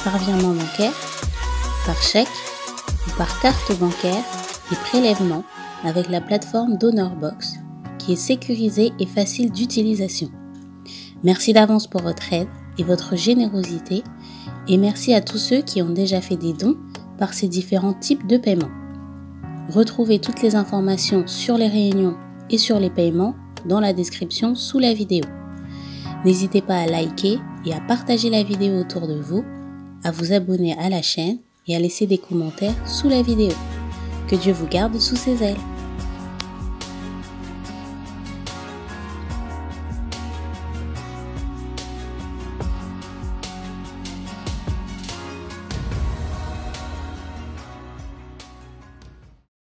Par virement bancaire, par chèque ou par carte bancaire et prélèvement avec la plateforme DonorBox qui est sécurisée et facile d'utilisation. Merci d'avance pour votre aide et votre générosité et merci à tous ceux qui ont déjà fait des dons par ces différents types de paiements. Retrouvez toutes les informations sur les réunions et sur les paiements dans la description sous la vidéo. N'hésitez pas à liker et à partager la vidéo autour de vous, à vous abonner à la chaîne et à laisser des commentaires sous la vidéo. Que Dieu vous garde sous ses ailes.